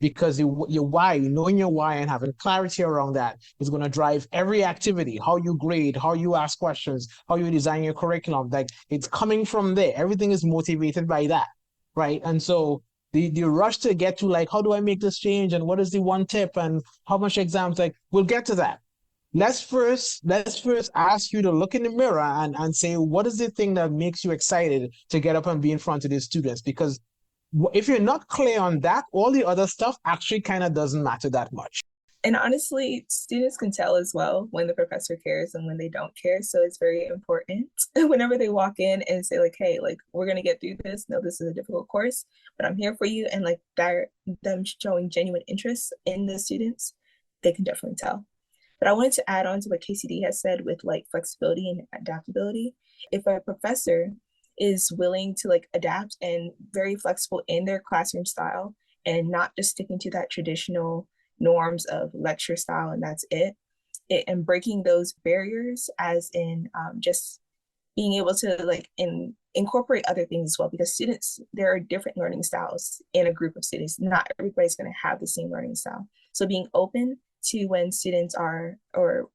Because your why, knowing your why and having clarity around that is going to drive every activity, how you grade, how you ask questions, how you design your curriculum. Like, it's coming from there. Everything is motivated by that, right? And so the rush to get to, like, how do I make this change? And what is the one tip? And how much exams? Like, we'll get to that. Let's first ask you to look in the mirror and say, what is the thing that makes you excited to get up and be in front of these students? Because if you're not clear on that, all the other stuff actually kind of doesn't matter that much. And honestly, students can tell as well when the professor cares and when they don't care. So it's very important whenever they walk in and say like, hey, like we're gonna get through this. No, this is a difficult course, but I'm here for you. And like them showing genuine interest in the students, they can definitely tell. But I wanted to add on to what KCD has said with like flexibility and adaptability. If a professor is willing to like adapt and very flexible in their classroom style and not just sticking to that traditional norms of lecture style and that's and breaking those barriers as in just being able to like incorporate other things as well, because students, there are different learning styles in a group of students. Not everybody's going to have the same learning style. So being open to when students are, or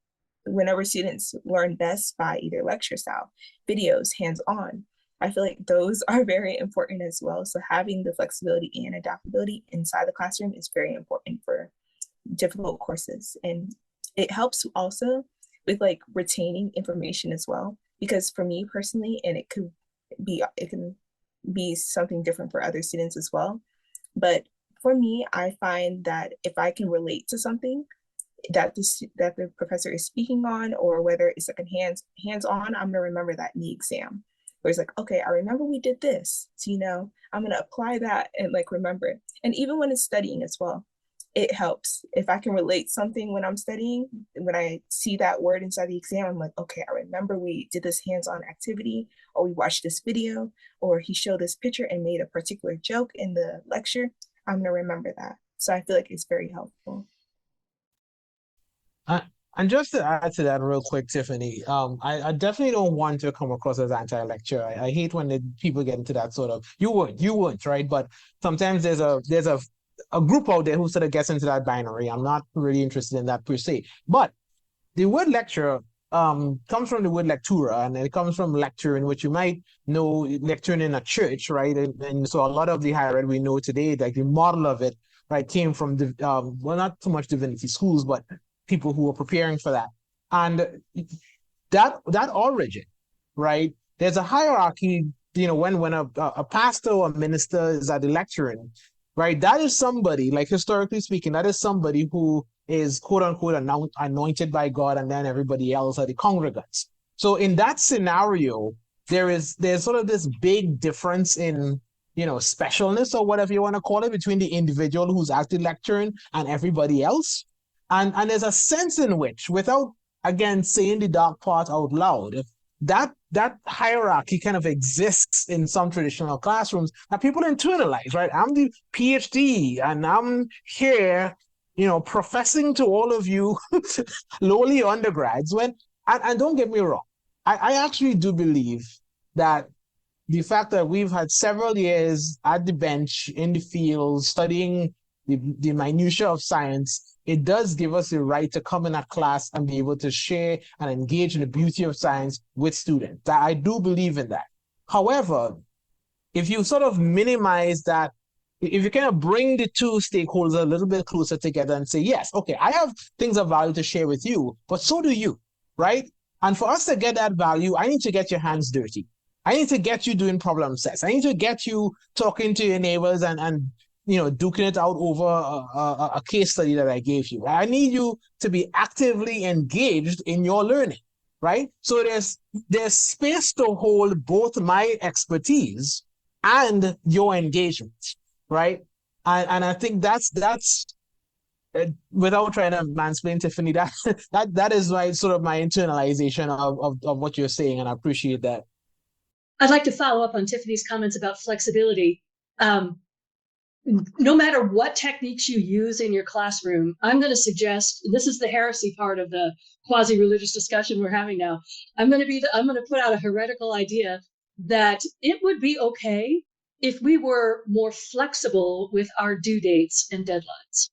whenever students learn best by either lecture style, videos, hands-on, I feel like those are very important as well. So having the flexibility and adaptability inside the classroom is very important for difficult courses. And it helps also with like retaining information as well, because for me personally, and it can be something different for other students as well, but for me, I find that if I can relate to something that the professor is speaking on, or whether it's like a hands-on, I'm gonna remember that in the exam. Where it's like, okay, I remember we did this, so I'm gonna apply that and like remember it. And even when it's studying as well, it helps if I can relate something when I'm studying. When I see that word inside the exam, I'm like, okay, I remember we did this hands-on activity, or we watched this video, or he showed this picture and made a particular joke in the lecture. I'm gonna remember that. So I feel like it's very helpful. And just to add to that real quick, Tiffanie, I definitely don't want to come across as anti-lecture. I hate when people get into that sort of, you weren't, right? But sometimes there's a group out there who sort of gets into that binary. I'm not really interested in that per se. But the word lecture comes from the word lectura, and it comes from lecturing, which you might know, lecturing in a church, right? And so a lot of the higher ed we know today, like the model of it, right, came from the well, not so much divinity schools, but people who were preparing for that. And that origin, right? There's a hierarchy, when a pastor or a minister is at the lecturing, right? That is somebody, like historically speaking, that is somebody who is quote unquote anointed by God, and then everybody else are the congregants. So in that scenario, there's sort of this big difference in specialness, or whatever you want to call it, between the individual who's actually lecturing and everybody else. And there's a sense in which, without again saying the dark part out loud, that hierarchy kind of exists in some traditional classrooms that people internalize, right? I'm the PhD and I'm here, professing to all of you lowly undergrads. And don't get me wrong, I actually do believe that the fact that we've had several years at the bench in the field studying the minutiae of science, it does give us the right to come in a class and be able to share and engage in the beauty of science with students. I do believe in that. However, if you sort of minimize that, if you kind of bring the two stakeholders a little bit closer together and say, yes, okay, I have things of value to share with you, but so do you, right? And for us to get that value, I need to get your hands dirty. I need to get you doing problem sets. I need to get you talking to your neighbors and duking it out over a case study that I gave you. I need you to be actively engaged in your learning, right? So there's space to hold both my expertise and your engagement, right? And I think that's without trying to mansplain, Tiffanie, that is sort of my internalization of what you're saying, and I appreciate that. I'd like to follow up on Tiffany's comments about flexibility. No matter what techniques you use in your classroom, I'm going to suggest, this is the heresy part of the quasi-religious discussion we're having now. I'm going to put out a heretical idea that it would be okay if we were more flexible with our due dates and deadlines.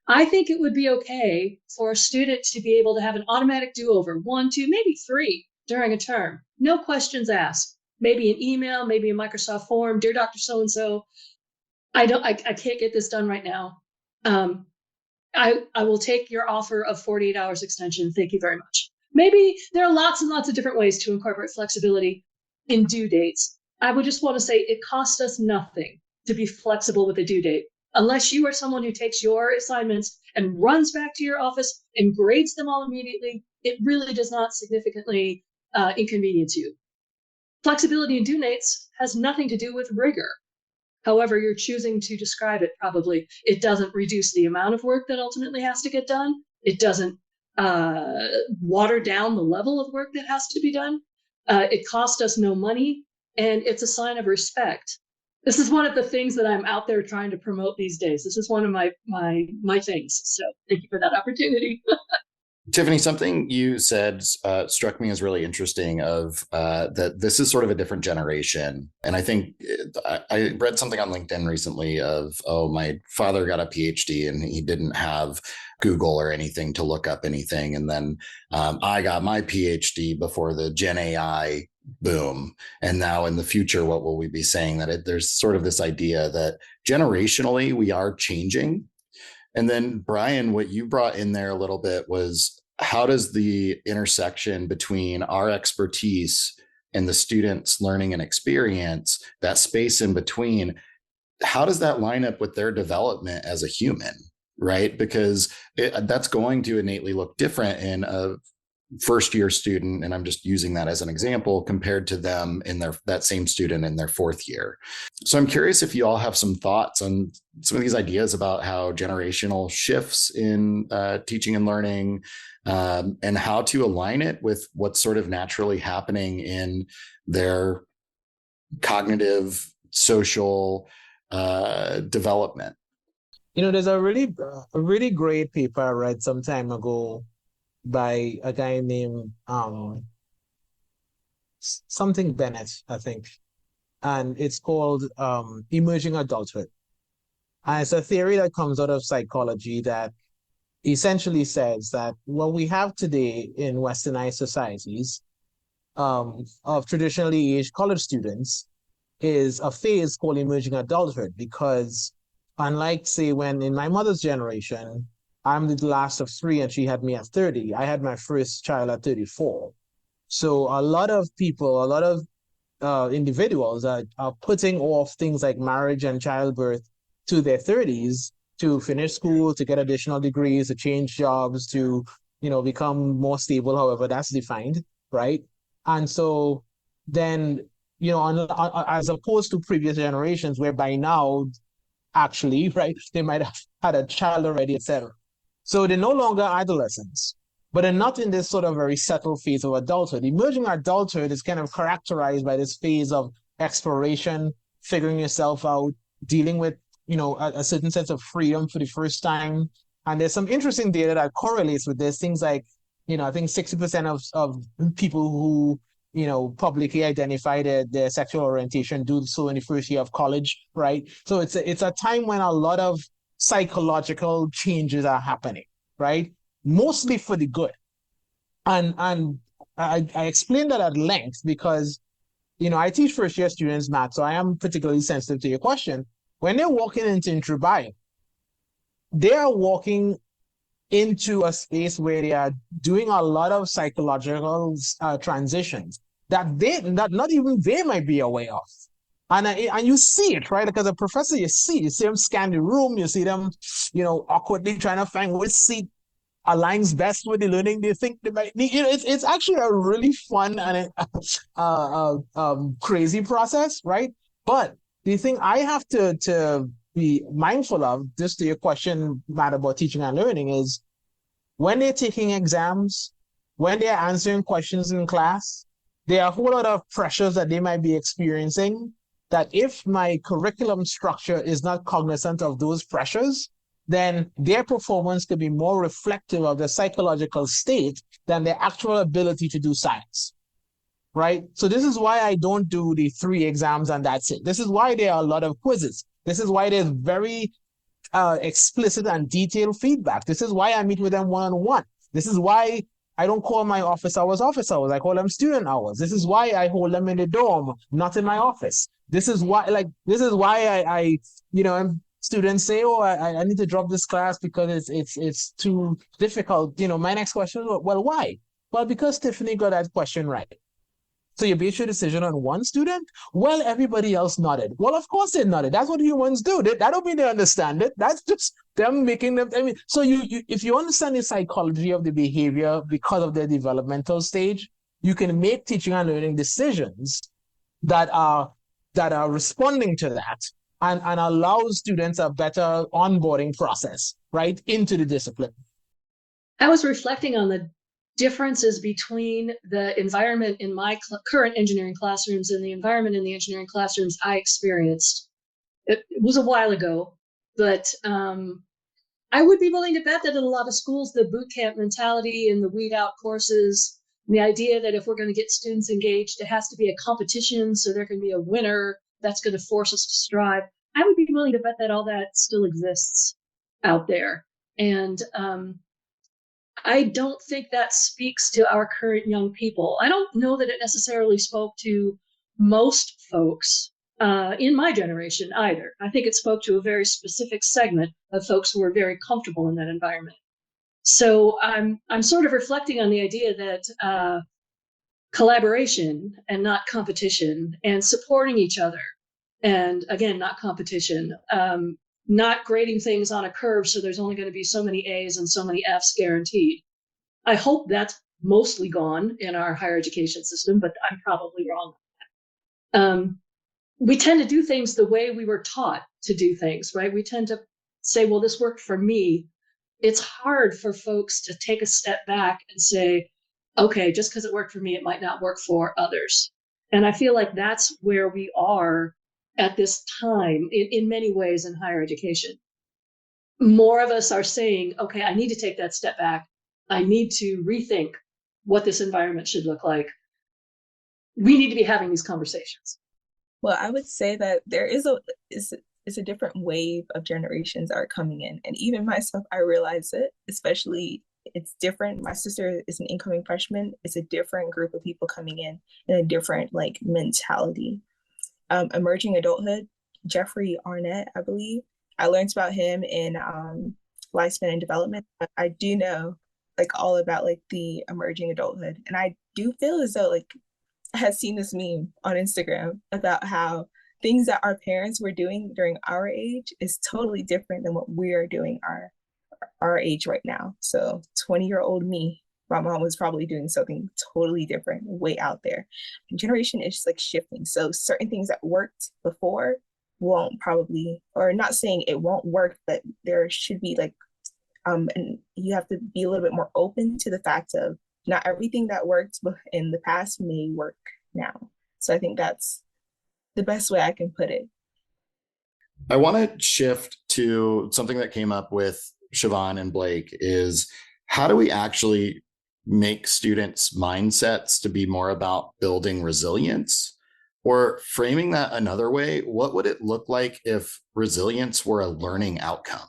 I think it would be okay for a student to be able to have an automatic do-over, 1, 2, maybe 3 during a term. No questions asked. Maybe an email, maybe a Microsoft form, dear Dr. So-and-so, I can't get this done right now. I will take your offer of 48 hours extension. Thank you very much. Maybe there are lots and lots of different ways to incorporate flexibility in due dates. I would just want to say it costs us nothing to be flexible with a due date. Unless you are someone who takes your assignments and runs back to your office and grades them all immediately, it really does not significantly inconvenience you. Flexibility in due dates has nothing to do with rigor. However you're choosing to describe it, probably. It doesn't reduce the amount of work that ultimately has to get done. It doesn't water down the level of work that has to be done. It costs us no money, and it's a sign of respect. This is one of the things that I'm out there trying to promote these days. This is one of my things. So thank you for that opportunity. Tiffanie, something you said struck me as really interesting of that this is sort of a different generation. And I think I read something on LinkedIn recently of, oh, my father got a PhD and he didn't have Google or anything to look up anything. And then I got my PhD before the Gen AI boom. And now in the future, what will we be saying? That there's sort of this idea that generationally we are changing. And then, Bryan, what you brought in there a little bit was, how does the intersection between our expertise and the students' learning and experience, that space in between, how does that line up with their development as a human, right? Because that's going to innately look different in a first-year student, and I'm just using that as an example, compared to them in that same student in their fourth year. So I'm curious if you all have some thoughts on some of these ideas about how generational shifts in teaching and learning, and how to align it with what's sort of naturally happening in their cognitive, social development. There's a really great paper I read some time ago by a guy named something Bennett, I think. And it's called Emerging Adulthood. And it's a theory that comes out of psychology that essentially says that what we have today in westernized societies of traditionally aged college students is a phase called emerging adulthood, because unlike, say, when in my mother's generation, I'm the last of three and she had me at 30. I had my first child at 34. So a lot of people, a lot of individuals are putting off things like marriage and childbirth to their 30s to finish school, to get additional degrees, to change jobs, to, become more stable, however that's defined, right? And so then, as opposed to previous generations where by now, actually, right, they might have had a child already, etc. So they're no longer adolescents, but they're not in this sort of very settled phase of adulthood. Emerging adulthood is kind of characterized by this phase of exploration, figuring yourself out, dealing with, a certain sense of freedom for the first time. And there's some interesting data that correlates with this. Things like, I think 60% of people who, publicly identify their sexual orientation do so in the first year of college, right? So it's a time when a lot of psychological changes are happening, right? Mostly for the good. And I explained that at length because, I teach first year students math, so I am particularly sensitive to your question. When they're walking into intro-bio, they are walking into a space where they are doing a lot of psychological transitions that not even they might be aware of. And you see it, right? Because a professor, you see them scan the room, you see them, awkwardly trying to find which seat aligns best with the learning they think they might need. It's actually a really fun and crazy process, right? But the thing I have to be mindful of, just to your question, Matt, about teaching and learning, is when they're taking exams, when they're answering questions in class, there are a whole lot of pressures that they might be experiencing that if my curriculum structure is not cognizant of those pressures, then their performance could be more reflective of their psychological state than their actual ability to do science, right? So this is why I don't do the 3 exams and that's it. This is why there are a lot of quizzes. This is why there's very explicit and detailed feedback. This is why I meet with them one-on-one. This is why I don't call my office hours. I call them student hours. This is why I hold them in the dorm, not in my office. This is why I students say, oh, I need to drop this class because it's too difficult. My next question is, well, why? Well, because Tiffanie got that question right. So you base your decision on one student? Well, everybody else nodded. Well, of course they nodded. That's what humans do. That don't mean they understand it. That's just them making them. I mean, so you if you understand the psychology of the behavior because of their developmental stage, you can make teaching and learning decisions that are responding to that and allow students a better onboarding process, right, into the discipline. I was reflecting on the differences between the environment in my current engineering classrooms and the environment in the engineering classrooms I experienced. It was a while ago, but I would be willing to bet that in a lot of schools, the boot camp mentality and the weed out courses, and the idea that if we're going to get students engaged, it has to be a competition, so there can be a winner that's going to force us to strive. I would be willing to bet that all that still exists out there. And I don't think that speaks to our current young people. I don't know that it necessarily spoke to most folks in my generation either. I think it spoke to a very specific segment of folks who were very comfortable in that environment. So I'm sort of reflecting on the idea that collaboration and not competition, and supporting each other, and again, not competition, not grading things on a curve so there's only going to be so many A's and so many F's guaranteed. I hope that's mostly gone in our higher education system, but I'm probably wrong. We tend to do things the way we were taught to do things, right? We tend to say, well, this worked for me. It's hard for folks to take a step back and say, okay, just because it worked for me, it might not work for others. And I feel like that's where we are at this time in many ways in higher education. More of us are saying, okay, I need to take that step back. I need to rethink what this environment should look like. We need to be having these conversations. Well, I would say that there is a different wave of generations are coming in. And even myself, I realize it, especially it's different. My sister is an incoming freshman. It's a different group of people coming in a different like mentality. Emerging adulthood, Jeffrey Arnett, I believe. I learned about him in lifespan and development. But I do know like all about like the emerging adulthood. And I do feel as though like I had seen this meme on Instagram about how things that our parents were doing during our age is totally different than what we are doing our age right now. So 20-year-old me, my mom was probably doing something totally different, way out there. Generation is just like shifting. So certain things that worked before won't probably, or not saying it won't work, but there should be like, and you have to be a little bit more open to the fact of not everything that worked in the past may work now. So I think that's the best way I can put it. I want to shift to something that came up with Siobhan and Blake is how do we actually make students' mindsets to be more about building resilience? Or framing that another way, what would it look like if resilience were a learning outcome?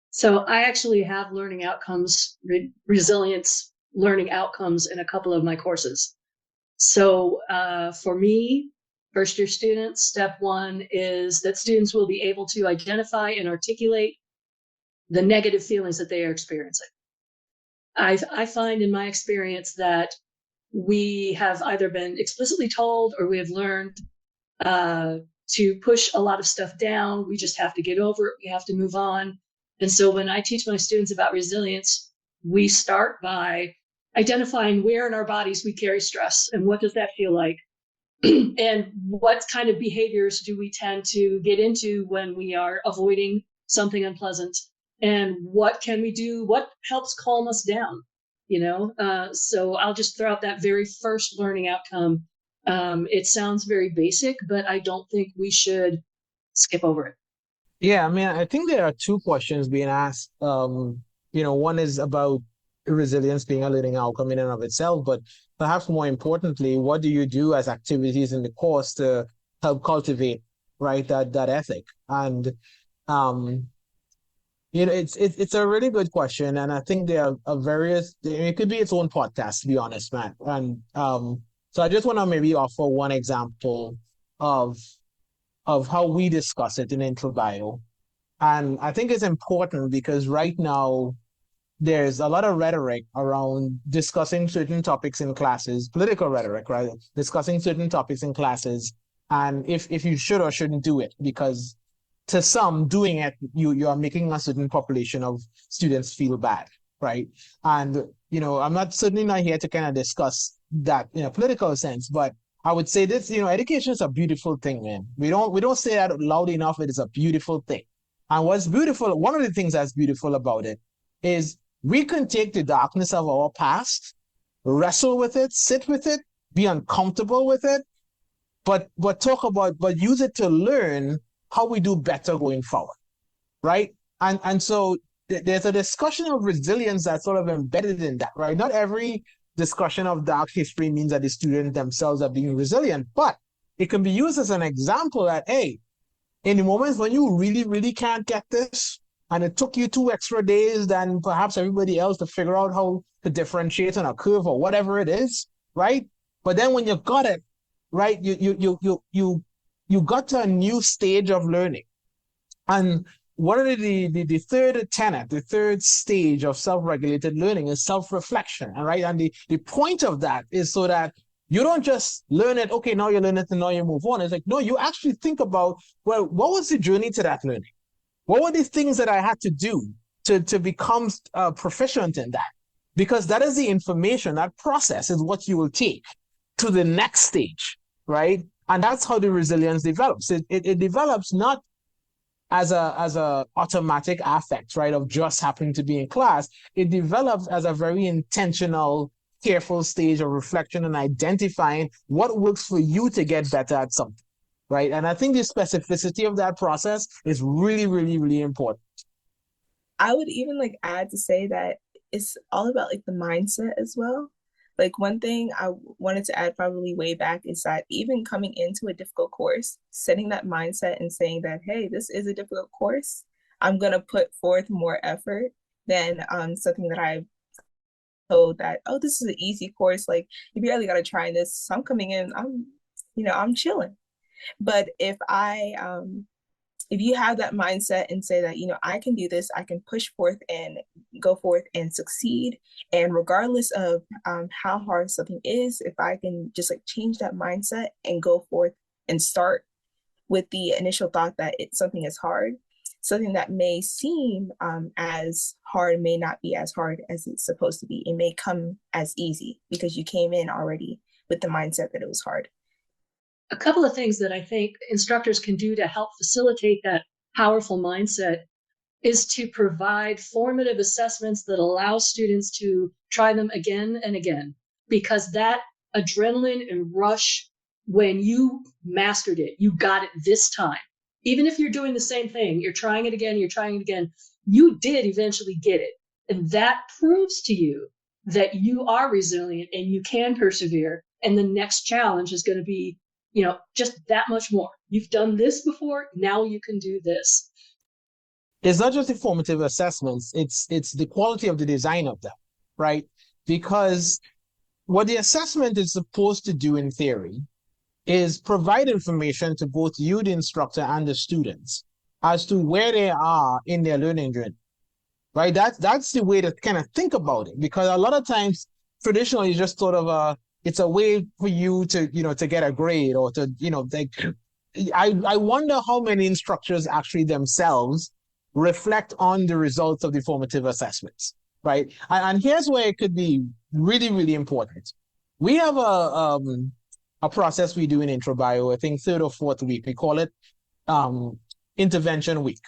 So I actually have learning outcomes, resilience learning outcomes in a couple of my courses. So for me, first year students, step one is that students will be able to identify and articulate the negative feelings that they are experiencing. I find in my experience that we have either been explicitly told or we have learned to push a lot of stuff down. We just have to get over it. We have to move on. And so when I teach my students about resilience, we start by identifying where in our bodies we carry stress and what does that feel like? And what kind of behaviors do we tend to get into when we are avoiding something unpleasant? And what can we do? What helps calm us down? So I'll just throw out that very first learning outcome. It sounds very basic, but I don't think we should skip over it. Yeah, I mean, I think there are two questions being asked. One is about resilience being a learning outcome in and of itself, but perhaps more importantly, what do you do as activities in the course to help cultivate, right, that ethic? And it's a really good question, and I think there are various. It could be its own podcast, to be honest, man. And so I just want to maybe offer one example of how we discuss it in IntroBio, and I think it's important because right now there's a lot of rhetoric around discussing certain topics in classes, political rhetoric, right? Discussing certain topics in classes, and if you should or shouldn't do it, because to some, doing it, you are making a certain population of students feel bad, right? And I'm certainly not here to kind of discuss that in a political sense, but I would say this, education is a beautiful thing, man. We don't say that loud enough. It is a beautiful thing. And what's beautiful, one of the things that's beautiful about it is we can take the darkness of our past, wrestle with it, sit with it, be uncomfortable with it, but use it to learn how we do better going forward, right? And so there's a discussion of resilience that's sort of embedded in that, right? Not every discussion of dark history means that the students themselves are being resilient, but it can be used as an example that, hey, in the moments when you really, really can't get this, and it took you 2 extra days than perhaps everybody else to figure out how to differentiate on a curve or whatever it is, right? But then when you got it, right, you got to a new stage of learning. And one of the third tenet, the third stage of self-regulated learning is self-reflection, right? And the point of that is so that you don't just learn it, okay, now you learn it and now you move on. It's like, no, you actually think about, well, what was the journey to that learning? What were the things that I had to do to become proficient in that? Because that is the information, that process is what you will take to the next stage, right? And that's how the resilience develops. It develops not as a automatic affect, right, of just happening to be in class. It develops as a very intentional, careful stage of reflection and identifying what works for you to get better at something, right? And I think the specificity of that process is really, really, really important. I would even add to say that it's all about the mindset as well. One thing I wanted to add probably way back is that even coming into a difficult course, setting that mindset and saying that, hey, this is a difficult course, I'm going to put forth more effort than something that I've told that, oh, this is an easy course. You barely got to try this. So I'm coming in, I'm chilling. But if you have that mindset and say that, I can do this, I can push forth and go forth and succeed. And regardless of how hard something is, if I can just change that mindset and go forth and start with the initial thought that something is hard, something that may seem as hard may not be as hard as it's supposed to be. It may come as easy because you came in already with the mindset that it was hard. A couple of things that I think instructors can do to help facilitate that powerful mindset is to provide formative assessments that allow students to try them again and again, because that adrenaline and rush, when you mastered it, you got it this time. Even if you're doing the same thing, you're trying it again, you did eventually get it. And that proves to you that you are resilient and you can persevere. And the next challenge is going to be just that much more. You've done this before, now you can do this. It's not just the formative assessments, it's the quality of the design of them, right? Because what the assessment is supposed to do in theory is provide information to both you, the instructor, and the students as to where they are in their learning journey, right? That's the way to kind of think about it, because a lot of times, traditionally, it's just sort of it's a way for you to, to get a grade or to, I wonder how many instructors actually themselves reflect on the results of the formative assessments, right? And here's where it could be really, really important. We have a process we do in IntroBio, I think 3rd or 4th week. We call it intervention week.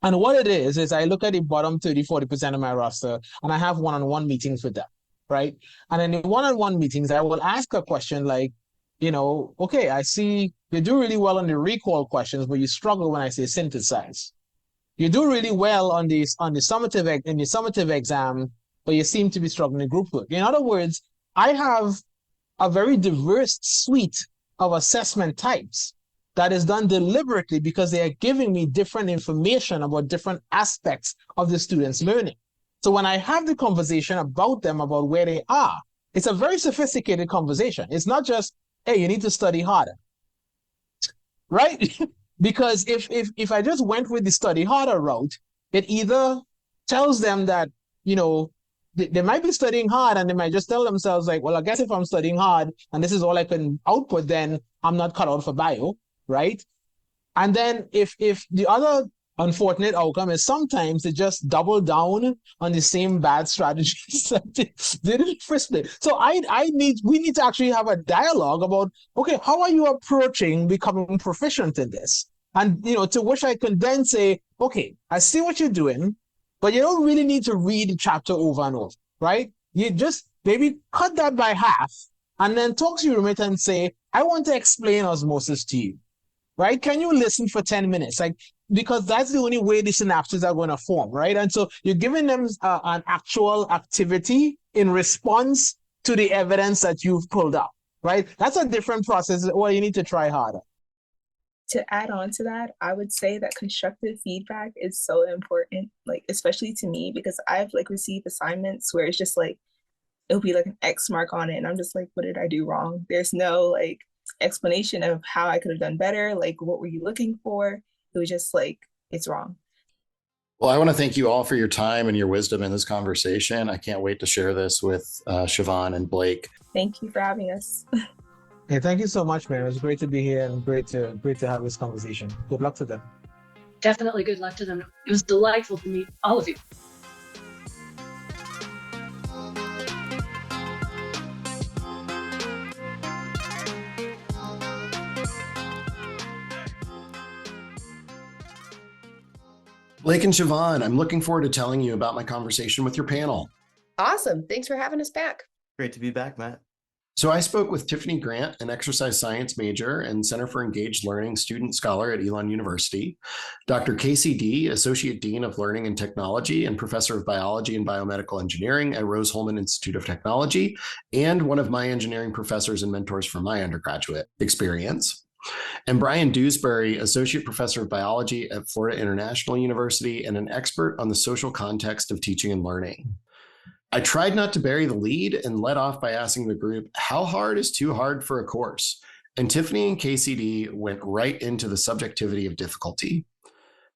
And what it is I look at the bottom 30-40% of my roster and I have one-on-one meetings with them. Right. And in the one-on-one meetings, I will ask a question like, okay, I see you do really well on the recall questions, but you struggle when I say synthesize. You do really well on the summative exam, but you seem to be struggling in group work. In other words, I have a very diverse suite of assessment types that is done deliberately because they are giving me different information about different aspects of the student's learning. So when I have the conversation about them, about where they are, it's a very sophisticated conversation. It's not just, hey, you need to study harder, right? Because if I just went with the study harder route, it either tells them that, they might be studying hard and they might just tell themselves like, well, I guess if I'm studying hard and this is all I can output, then I'm not cut out for bio, right? And then if the other unfortunate outcome is sometimes they just double down on the same bad strategies that they did in the first place. So we need to actually have a dialogue about, okay, how are you approaching becoming proficient in this? And, to which I can then say, okay, I see what you're doing, but you don't really need to read the chapter over and over, right? You just maybe cut that by half and then talk to your roommate and say, I want to explain osmosis to you, right? Can you listen for 10 minutes? Because that's the only way the synapses are going to form, right? And so you're giving them an actual activity in response to the evidence that you've pulled out, right? That's a different process. Well, you need to try harder. To add on to that, I would say that constructive feedback is so important, especially to me, because I've received assignments where it's just it'll be an X mark on it. And I'm just like, what did I do wrong? There's no explanation of how I could have done better. What were you looking for? It was just it's wrong. Well, I want to thank you all for your time and your wisdom in this conversation. I can't wait to share this with Siobhan and Blake. Thank you for having us. Hey, thank you so much, man. It was great to be here and great to have this conversation. Good luck to them. Definitely good luck to them. It was delightful to meet all of you. Blake and Siobhan, I'm looking forward to telling you about my conversation with your panel. Awesome. Thanks for having us back. Great to be back, Matt. So I spoke with Tiffanie Grant, an exercise science major and Center for Engaged Learning student scholar at Elon University, Dr. Casey D., Associate Dean of Learning and Technology and Professor of Biology and Biomedical Engineering at Rose-Hulman Institute of Technology, and one of my engineering professors and mentors for my undergraduate experience, and Bryan Dewsbury, Associate Professor of Biology at Florida International University and an expert on the social context of teaching and learning. I tried not to bury the lead and led off by asking the group, how hard is too hard for a course? And Tiffanie and KCD went right into the subjectivity of difficulty.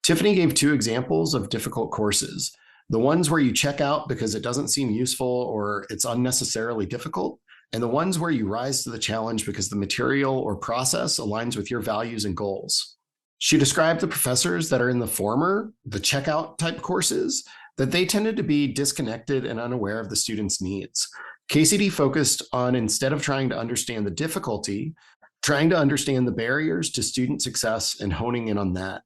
Tiffanie gave 2 examples of difficult courses, the ones where you check out because it doesn't seem useful or it's unnecessarily difficult, and the ones where you rise to the challenge because the material or process aligns with your values and goals. She described the professors that are in the former, the checkout type courses, that they tended to be disconnected and unaware of the students' needs. KCD focused on, instead of trying to understand the difficulty, trying to understand the barriers to student success and honing in on that.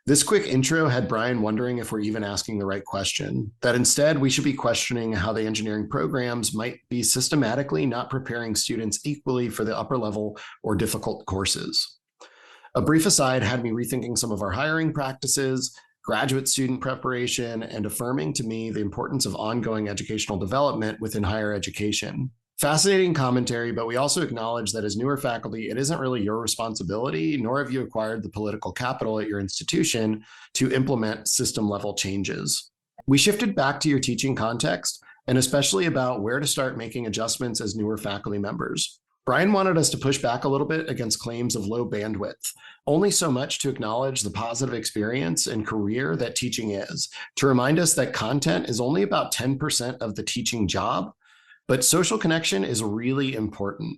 This quick intro had Bryan wondering if we're even asking the right question, that instead we should be questioning how the engineering programs might be systematically not preparing students equally for the upper level or difficult courses. A brief aside had me rethinking some of our hiring practices, graduate student preparation, and affirming to me the importance of ongoing educational development within higher education. Fascinating commentary, but we also acknowledge that as newer faculty, it isn't really your responsibility, nor have you acquired the political capital at your institution to implement system-level changes. We shifted back to your teaching context, and especially about where to start making adjustments as newer faculty members. Bryan wanted us to push back a little bit against claims of low bandwidth, only so much to acknowledge the positive experience and career that teaching is, to remind us that content is only about 10% of the teaching job, but social connection is really important.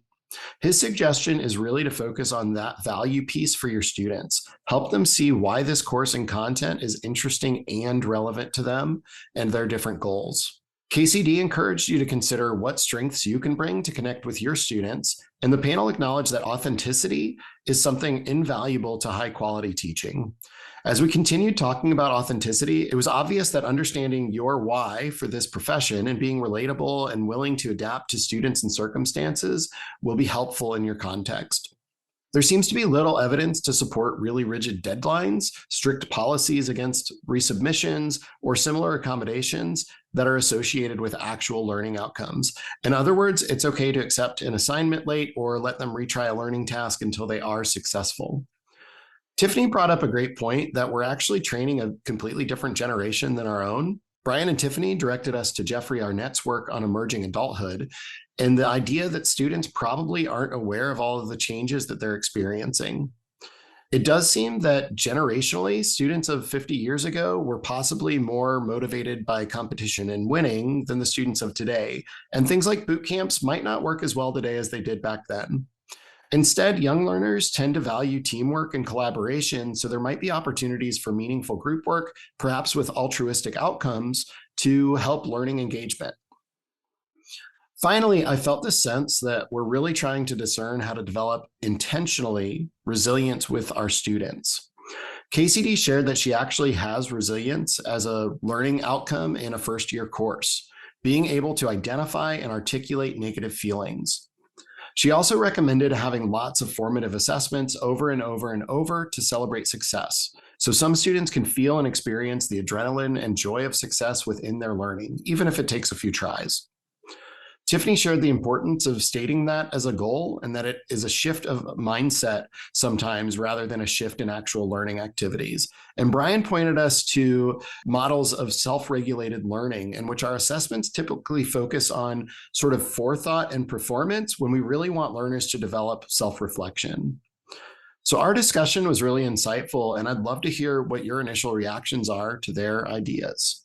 His suggestion is really to focus on that value piece for your students, help them see why this course and content is interesting and relevant to them and their different goals. KCD encouraged you to consider what strengths you can bring to connect with your students, and the panel acknowledged that authenticity is something invaluable to high-quality teaching. As we continued talking about authenticity, it was obvious that understanding your why for this profession and being relatable and willing to adapt to students and circumstances will be helpful in your context. There seems to be little evidence to support really rigid deadlines, strict policies against resubmissions, or similar accommodations that are associated with actual learning outcomes. In other words, it's okay to accept an assignment late or let them retry a learning task until they are successful. Tiffanie brought up a great point that we're actually training a completely different generation than our own. Bryan and Tiffanie directed us to Jeffrey Arnett's work on emerging adulthood and the idea that students probably aren't aware of all of the changes that they're experiencing. It does seem that generationally, students of 50 years ago were possibly more motivated by competition and winning than the students of today. And things like boot camps might not work as well today as they did back then. Instead, young learners tend to value teamwork and collaboration, so there might be opportunities for meaningful group work, perhaps with altruistic outcomes, to help learning engagement. Finally, I felt this sense that we're really trying to discern how to develop intentionally resilience with our students. KCD shared that she actually has resilience as a learning outcome in a first-year course, being able to identify and articulate negative feelings. She also recommended having lots of formative assessments over and over and over to celebrate success. So some students can feel and experience the adrenaline and joy of success within their learning, even if it takes a few tries. Tiffanie shared the importance of stating that as a goal and that it is a shift of mindset sometimes rather than a shift in actual learning activities. And Bryan pointed us to models of self-regulated learning in which our assessments typically focus on sort of forethought and performance when we really want learners to develop self-reflection. So our discussion was really insightful, and I'd love to hear what your initial reactions are to their ideas.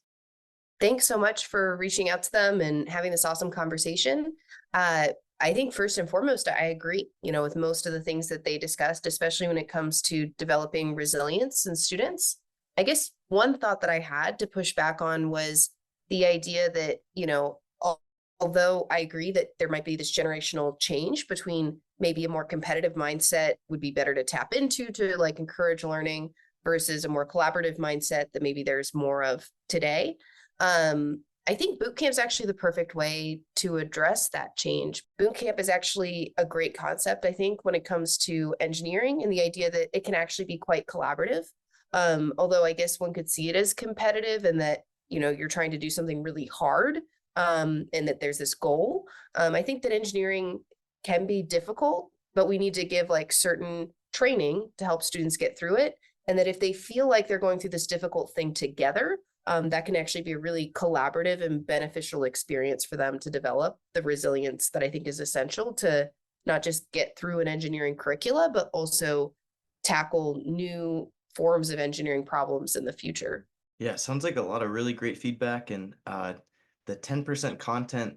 Thanks so much for reaching out to them and having this awesome conversation. I think first and foremost, I agree, with most of the things that they discussed, especially when it comes to developing resilience in students. I guess one thought that I had to push back on was the idea that, although I agree that there might be this generational change between maybe a more competitive mindset would be better to tap into to like encourage learning versus a more collaborative mindset that maybe there's more of today. I think boot camp is actually the perfect way to address that change. Boot camp is actually a great concept, I think, when it comes to engineering and the idea that it can actually be quite collaborative. Although I guess one could see it as competitive and that, you're trying to do something really hard, and that there's this goal. I think that engineering can be difficult, but we need to give like certain training to help students get through it. And that if they feel like they're going through this difficult thing together, that can actually be a really collaborative and beneficial experience for them to develop the resilience that I think is essential to not just get through an engineering curricula, but also tackle new forms of engineering problems in the future. Yeah, sounds like a lot of really great feedback, and the 10% content,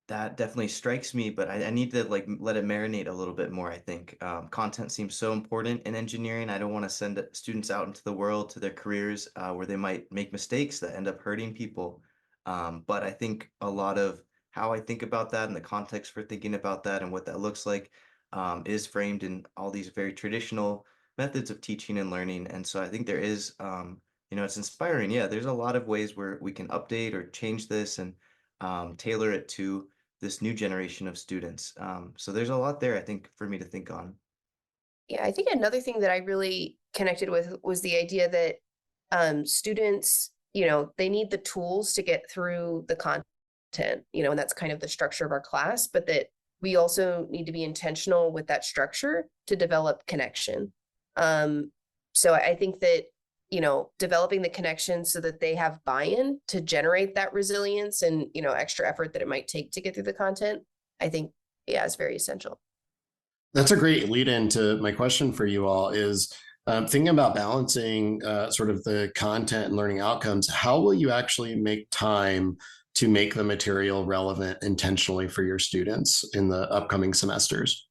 that definitely strikes me, but I need to like let it marinate a little bit more, I think. Content seems so important in engineering. I don't want to send students out into the world to their careers where they might make mistakes that end up hurting people. But I think a lot of how I think about that and the context for thinking about that and what that looks like is framed in all these very traditional methods of teaching and learning. And so I think there is, it's inspiring. Yeah, there's a lot of ways where we can update or change this and tailor it to this new generation of students. So there's a lot there, I think, for me to think on. Yeah, I think another thing that I really connected with was the idea that students, they need the tools to get through the content, and that's kind of the structure of our class, but that we also need to be intentional with that structure to develop connection. So I think that developing the connections so that they have buy-in to generate that resilience and, extra effort that it might take to get through the content, I think, yeah, is very essential. That's a great lead into my question for you all is thinking about balancing sort of the content and learning outcomes. How will you actually make time to make the material relevant intentionally for your students in the upcoming semesters?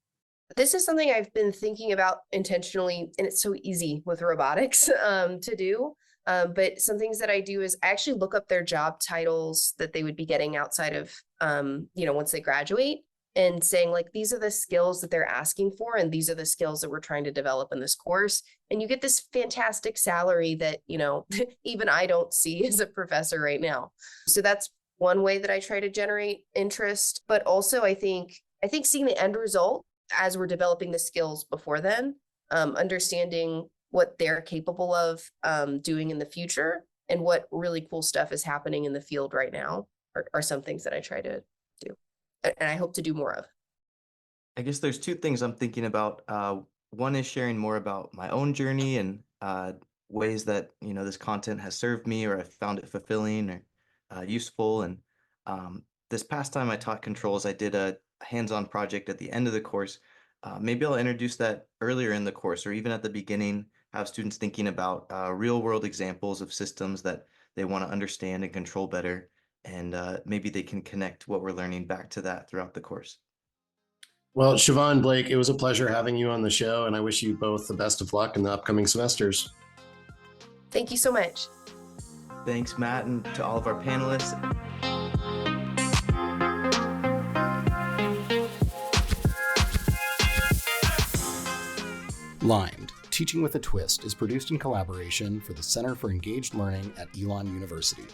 This is something I've been thinking about intentionally, and it's so easy with robotics to do. But some things that I do is I actually look up their job titles that they would be getting outside of, once they graduate, and saying like, these are the skills that they're asking for, and these are the skills that we're trying to develop in this course. And you get this fantastic salary that, even I don't see as a professor right now. So that's one way that I try to generate interest. But also I think seeing the end result as we're developing the skills before then, understanding what they're capable of doing in the future and what really cool stuff is happening in the field right now are some things that I try to do and I hope to do more of. I guess there's two things I'm thinking about. One is sharing more about my own journey and ways that, this content has served me or I found it fulfilling or useful. And this past time I taught controls, I did a hands-on project at the end of the course Maybe I'll introduce that earlier in the course or even at the beginning, have students thinking about real world examples of systems that they want to understand and control better. And maybe they can connect what we're learning back to that throughout the course. Well, Siobhan, Blake, it was a pleasure having you on the show, and I wish you both the best of luck in the upcoming semesters. Thank you so much. Thanks, Matt, and to all of our panelists. Limed, Teaching with a Twist is produced in collaboration for the Center for Engaged Learning at Elon University.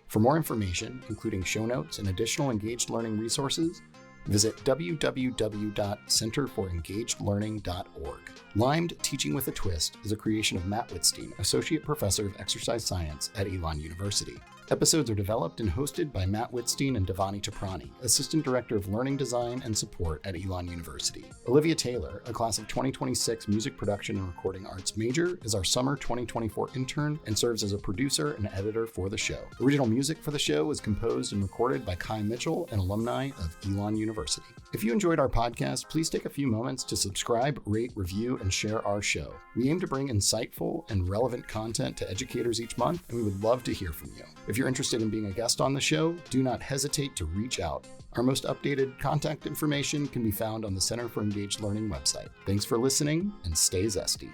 For more information, including show notes and additional engaged learning resources, visit www.centerforengagedlearning.org. Limed, Teaching with a Twist is a creation of Matt Wittstein, Associate Professor of Exercise Science at Elon University. Episodes are developed and hosted by Matt Wittstein and Tiffanie Grant, Assistant Director of Learning Design and Support at Elon University. Olivia Taylor, a class of 2026 Music Production and Recording Arts major, is our summer 2024 intern and serves as a producer and editor for the show. Original music for the show was composed and recorded by Kai Mitchell, an alumni of Elon University. If you enjoyed our podcast, please take a few moments to subscribe, rate, review, and share our show. We aim to bring insightful and relevant content to educators each month, and we would love to hear from you. If you're interested in being a guest on the show, do not hesitate to reach out. Our most updated contact information can be found on the Center for Engaged Learning website. Thanks for listening, and stay zesty.